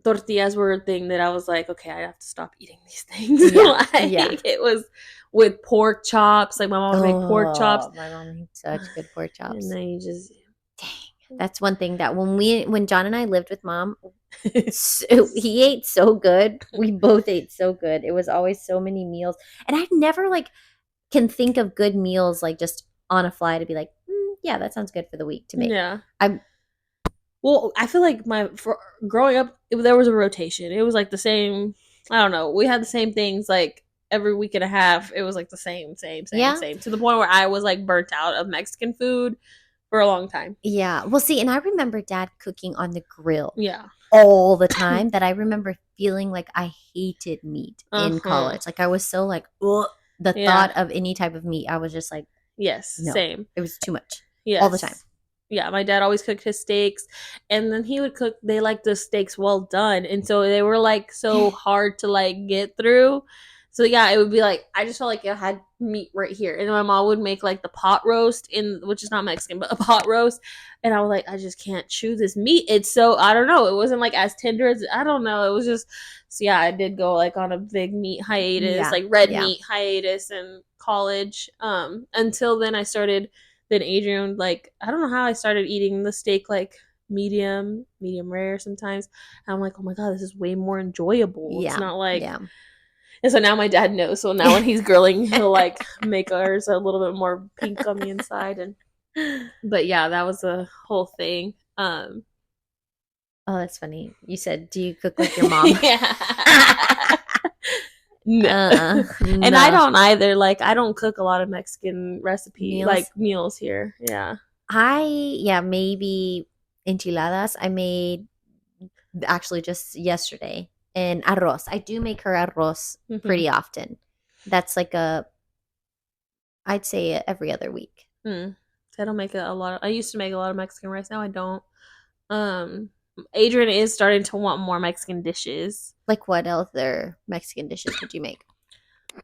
tortillas were a thing that I was like, okay, I have to stop eating these things. Yeah, Like yeah. it was with pork chops. Like my mom would make pork chops, My mom made such good pork and chops. then you just That's one thing that when John and I lived with mom, he ate so good. We both ate so good. It was always so many meals, and I never like can think of good meals like just on a fly to be like, yeah, that sounds good for the week to make. yeah. I'm Well, I feel like for growing up, there was a rotation. It was like the same. I don't know. We had the same things like every week and a half. It was like the same, yeah, same. To the point where I was like burnt out of Mexican food for a long time. yeah. Well, see, and I remember Dad cooking on the grill Yeah. all the time that I remember feeling like I hated meat in Uh-huh. college. Like I was so like, ugh. The Yeah. thought of any type of meat, I was just like, Yes, no, same. it was too much. Yes. All the time. Yeah, my dad always cooked his steaks, and then he would cook. They like the steaks well done, and so they were like so hard to like get through. So yeah, it would be like I just felt like I had meat right here, and then my mom would make like the pot roast which is not Mexican, but a pot roast, and I was like, I just can't chew this meat. It's so I don't know. It wasn't like as tender as I don't know. It was just so yeah. I did go like on a big meat hiatus, like red meat hiatus in college. Until then I started. Then Adrian, like, I don't know how I started eating the steak like medium rare sometimes. And I'm like, oh my god, this is way more enjoyable. It's not like and so now my dad knows. So now when he's grilling, he'll like make ours a little bit more pink on the inside and but yeah, that was a whole thing. Oh, that's funny. You said, do you cook like your mom? Yeah. No. And no. I don't either. Like I don't cook a lot of Mexican recipe Meals? like meals here. Yeah. Maybe enchiladas. I made actually just yesterday. And arroz. I do make her arroz pretty often. That's like I'd say every other week. I don't make a lot of, I used to make a lot of Mexican rice. Now I don't. Adrian is starting to want more Mexican dishes. Like what other Mexican dishes would you make?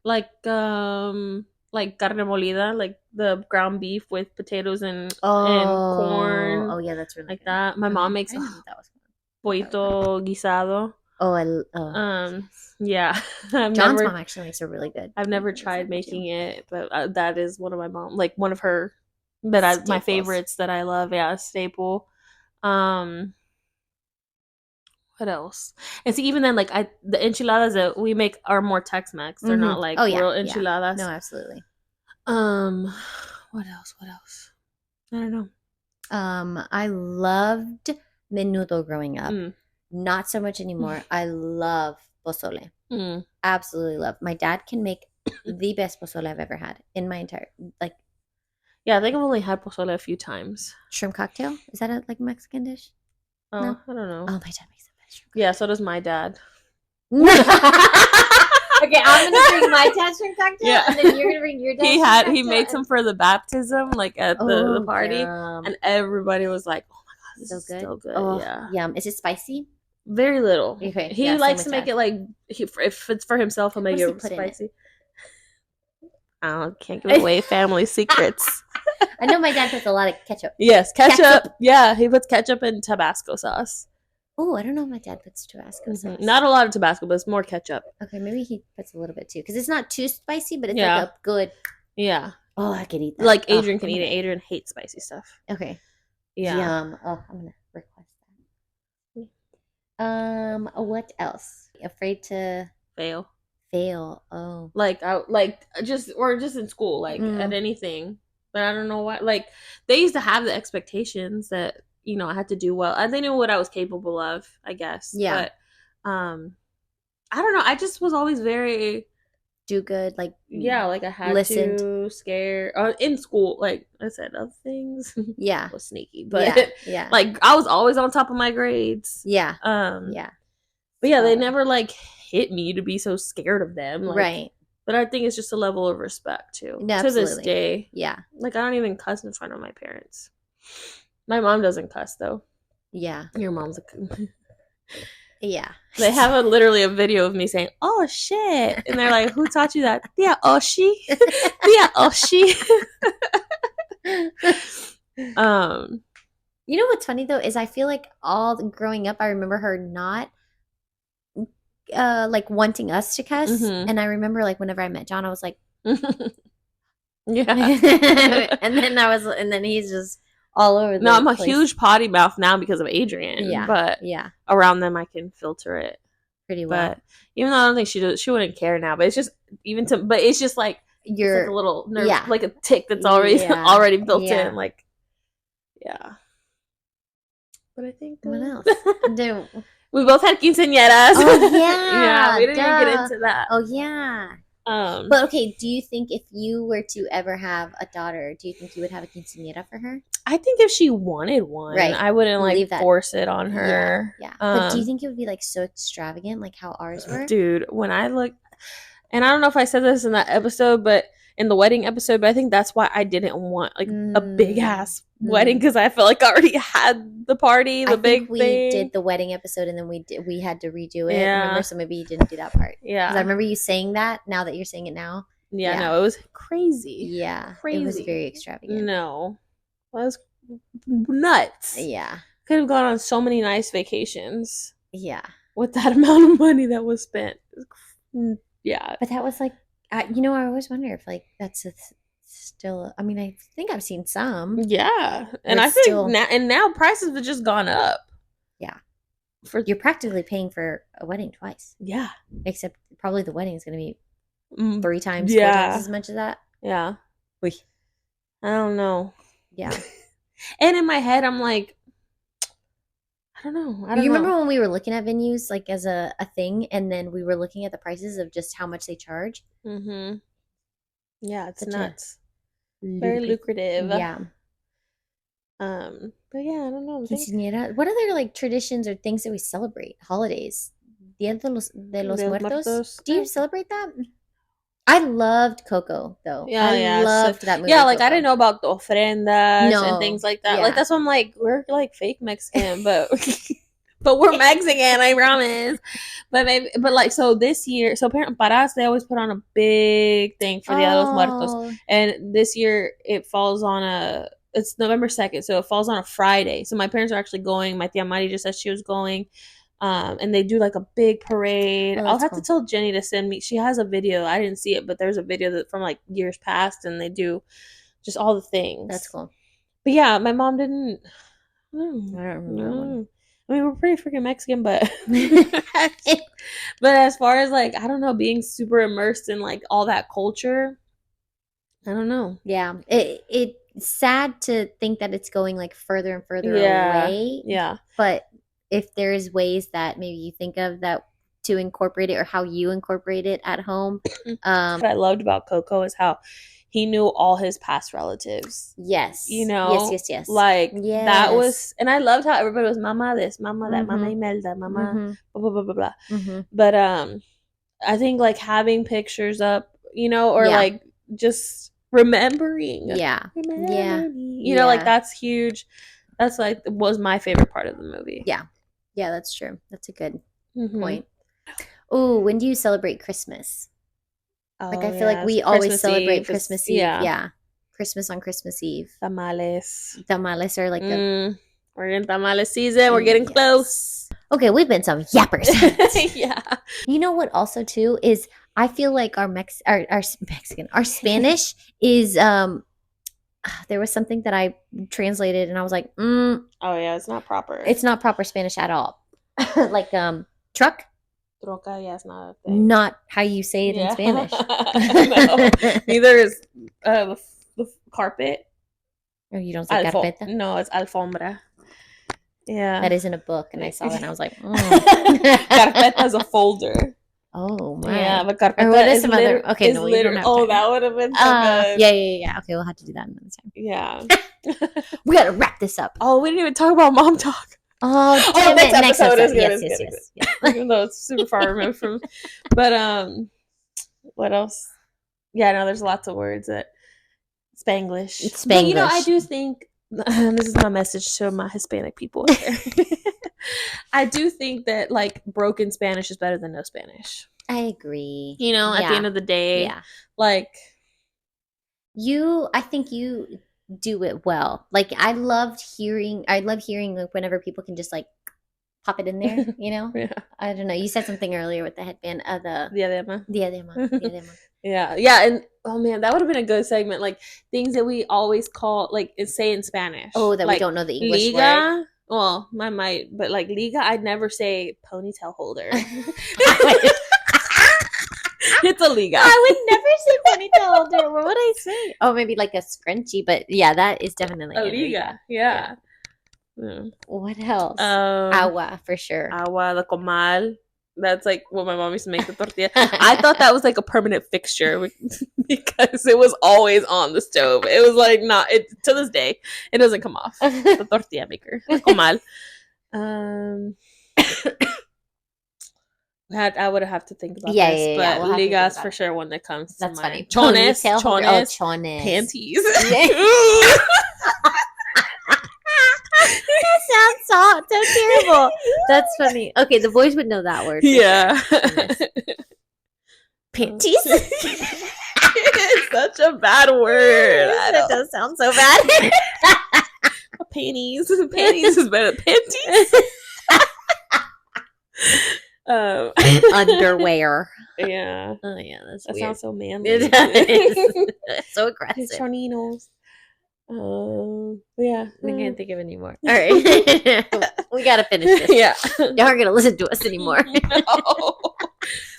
Like carne molida, like the ground beef with potatoes and corn. Oh yeah, that's really like good. that. My mom makes pollito guisado. Yeah. John's mom actually makes a really good. I've never tried making it, but that is one of my mom, like one of her that my favorites that I love. Yeah, a staple. What else? And see, even then, like the enchiladas that we make are more Tex-Mex. They're not like real enchiladas. No, absolutely. What else? I don't know. I loved menudo growing up. Not so much anymore. I love pozole. Absolutely love. My dad can make The best pozole I've ever had in my entire like Yeah, I think I've only had pozole a few times. shrimp cocktail. Is that a like Mexican dish? No. Oh, I don't Oh, know. my dad makes the best shrimp Yeah, so does my dad. cocktail. Okay, I'm gonna bring my dad's shrimp cocktail, Yeah. and then you're gonna bring your dad's shrimp He cocktail. made some for the baptism, like at the Oh, party, yum! and everybody was like, "Oh my god, this So is good. so good." Oh, Yeah, yum! Is it spicy? very little. Okay, He yeah, same likes to with make dad. it like if it's for himself, he'll What make does he it put in it? spicy. I can't give away family secrets. I know my dad puts a lot of ketchup. Yes, ketchup. Ketchup. Yeah, he puts ketchup and Tabasco sauce. Oh, I don't know if my dad puts Tabasco sauce. Not a lot of Tabasco, but it's more ketchup. Okay, maybe he puts a little bit too, because it's not too spicy, but it's like Yeah. a good. Yeah. Oh, I could eat that. Like Oh, Adrian can I'm eat it. gonna- Adrian hates spicy stuff. Okay. Yeah. Yum. Oh, I'm gonna request that. What else? Afraid to Fail. fail. Oh. Like just or just in school, like at anything. But I don't know why. Like they used to have the expectations that I had to do well, and they knew what I was capable of, I guess. Yeah. But I don't know. I just was always very Do good. Like like I had listened. to scare in school. Like I said, other things Yeah. was sneaky, but Yeah. like I was always on top of my grades. Yeah. Yeah. But yeah, they never like hit me to be so scared of them. Like, right. But I think it's just a level of respect too. No, to this absolutely. day. Yeah. Like I don't even cuss in front of my parents. My mom doesn't cuss though. Yeah. Your mom's Yeah. They have literally a video of me saying, "Oh shit," and they're like, "Who taught you that?" Yeah, Oshi. Yeah, Oshi. You know what's funny though is I feel like all growing up, I remember her not like wanting us to cuss, and I remember like whenever I met John, I was like, yeah, and then he's just all over. No, I'm a place. huge potty mouth now because of Adrian. Yeah, but around them I can filter it pretty well. But even though I don't think she wouldn't care now. But it's just but it's just like you're like a little nerve, like a tick that's already built in. Like, yeah. But I think what else? Do we both had quinceañeras. Oh yeah, yeah. We didn't even get into that. Oh yeah. But okay, do you think if you were to ever have a daughter, do you think you would have a quinceañera for her? I think if she wanted one, I wouldn't like force it on her. Yeah. But do you think it would be like so extravagant, like how ours were? Dude, when I look, and I don't know if I said this in that episode, but in the wedding episode, but I think that's why I didn't want like a big ass wedding, because I felt like I already had the party, the big we thing. Did the wedding episode and then we had to redo it. Remember, so maybe you didn't do that part. Yeah, because I remember you saying that. Now that you're saying it now, no, it was crazy. Yeah, crazy. It was very extravagant. No, it was nuts. Yeah, could have gone on so many nice vacations. Yeah, with that amount of money that was spent. Yeah, but that was like, I always wonder if like that's still. I mean, I think I've seen some. Yeah, and I think now prices have just gone up. Yeah, you're practically paying for a wedding twice. Yeah, except probably the wedding is going to be 3 times, 4 times as much as that. Yeah, I don't know. Yeah, and in my head, I'm like, I don't know. You remember when we were looking at venues like as a thing, and then we were looking at the prices of just how much they charge? Mm-hmm. Yeah, it's nuts. Very lucrative. Yeah. But yeah, I don't know. What other like traditions or things that we celebrate? Holidays. Dia de los Muertos. Do you celebrate that? I loved Coco though. Yeah, I loved that movie. Yeah, like Coco. I didn't know about the ofrendas and things like that. Like that's why I'm like, we're like fake Mexican, but but we're Mexican, I promise. But like so this year, so apparently para us, they always put on a big thing for Dia de los Muertos, and this year it falls on it's November 2nd, so it falls on a Friday. So my parents are actually going. My tia Mari just said she was going. And they do like a big parade. I'll have to tell Jenny to send me. She has a video. I didn't see it, but there's a video that from like years past, and they do just all the things. That's cool. But yeah, my mom didn't. I don't remember. I mean, we're pretty freaking Mexican, but but as far as like, I don't know, being super immersed in like all that culture, I don't know. Yeah, it's sad to think that it's going like further and further away. Yeah, but if there's ways that maybe you think of that to incorporate it or how you incorporate it at home. What I loved about Coco is how he knew all his past relatives. Yes. You know, Yes. like yes. that was, and I loved how everybody was Mama this, Mama that, Mama Mhm. Imelda, Mama Mhm. blah blah blah blah blah. Mhm. But I think like having pictures up, you know, or Yeah. like just remembering, Yeah. remember me, you know, like that's huge. That's like was my favorite part of the movie. Yeah. Yeah, that's true. That's a good Mhm. point. Oh, when do you celebrate Christmas? Like Oh I feel like yeah, we always Christmas celebrate Eve is- Christmas Eve. yeah. Yeah. Christmas on Christmas Eve. Tamales. Tamales are like a We're in tamales season. We're getting Yes. close. Okay, we've been some yappers. Yeah. You know what also too is I feel like our Mexican, our Spanish is there was something that I translated and I was like, Oh yeah, it's not proper. it's not proper Spanish at all. Like truck, Troca, yeah, it's not a thing. not how you say it in Spanish. No, neither is the carpet. Oh, you don't say carpeta? No, it's alfombra. Yeah. That is in a book, and I saw that and I was like, carpeta is a folder. Oh my. Yeah, but carpeta Or what is is some other? Okay, no, we don't have time. that would have been so good. Yeah. Okay, we'll have to do that another time. Yeah. We gotta wrap this up. Oh, we didn't even talk about mom talk. Oh, next episode. Yes. Even though it's super far removed from, but what else? Yeah, no, there's lots of words that Spanglish. It's But Spanglish. I do think this is my message to my Hispanic people out there. I do think that like broken Spanish is better than no Spanish. I agree. You know, at the end of the day, like I think you do it well. Like I love hearing like whenever people can just like pop it in there, you know? Yeah. I don't know. You said something earlier with the headband of the diadema. Diadema. Yeah, and oh man, that would have been a good segment. Like things that we always call like say in Spanish. Oh, that like, we don't know the English liga, word. Well, I might, but like liga, I'd never say ponytail holder. It's a liga. I would never say ponytail holder. What would I say? Oh, maybe like a scrunchie, but yeah, that is definitely a liga. Yeah. What else? Agua for sure. Agua, the comal. That's like what my mom used to make the tortilla. I thought that was like a permanent fixture because it was always on the stove. It was like not it to this day. It doesn't come off. The tortilla maker, the comal. I would have to think about this, but we'll ligas for sure one that comes to mind. Funny. Chones, chones, panties. That sounds so terrible. That's funny. Okay, the boys would know that word. Yeah. Panties? It's such a bad word. That does sound so bad. Panties. Panties is better than panties. Underwear. Yeah. Oh yeah, that weird. Sounds so manly. It does. So aggressive. Choninos. Yeah. We can't think of any more. All right. We gotta finish this. Yeah. Y'all aren't gonna listen to us anymore. No.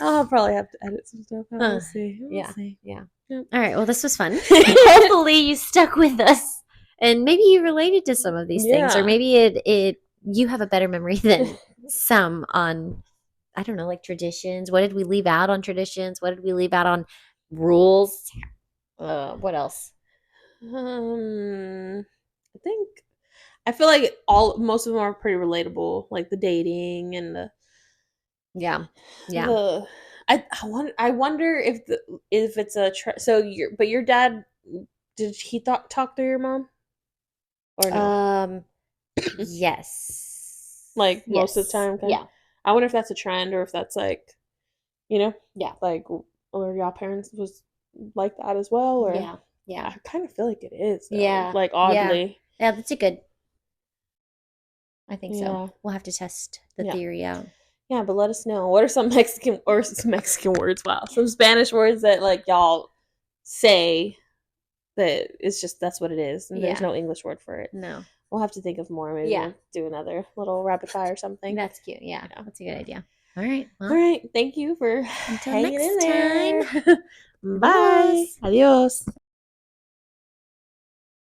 I'll probably have to edit some stuff. We'll see. Yeah. Yep. All right. Well, this was fun. Hopefully you stuck with us. And maybe you related to some of these things. Or maybe it you have a better memory than some on I don't know, like traditions. What did we leave out on traditions? What did we leave out on rules? What else? I feel like most of them are pretty relatable, like the dating and the I wonder if it's a but your dad, did he talk to your mom or no? Yes, like most of the time. Yeah, I wonder if that's a trend or if that's like, you know, like or y'all parents was like that as well, or yeah. I kind of feel like it is. Though. Yeah, like oddly. Yeah, that's a good. I think so. We'll have to test the theory out. Yeah, but let us know. What are some Mexican words? Wow, some Spanish words that like y'all say that it's just that's what it is, and there's no English word for it. No, we'll have to think of more. Maybe we'll do another little rapid fire or something. That's cute. Yeah, that's a good idea. All right. Well, all right. Thank you for until hanging next in there. time. Bye. Adios.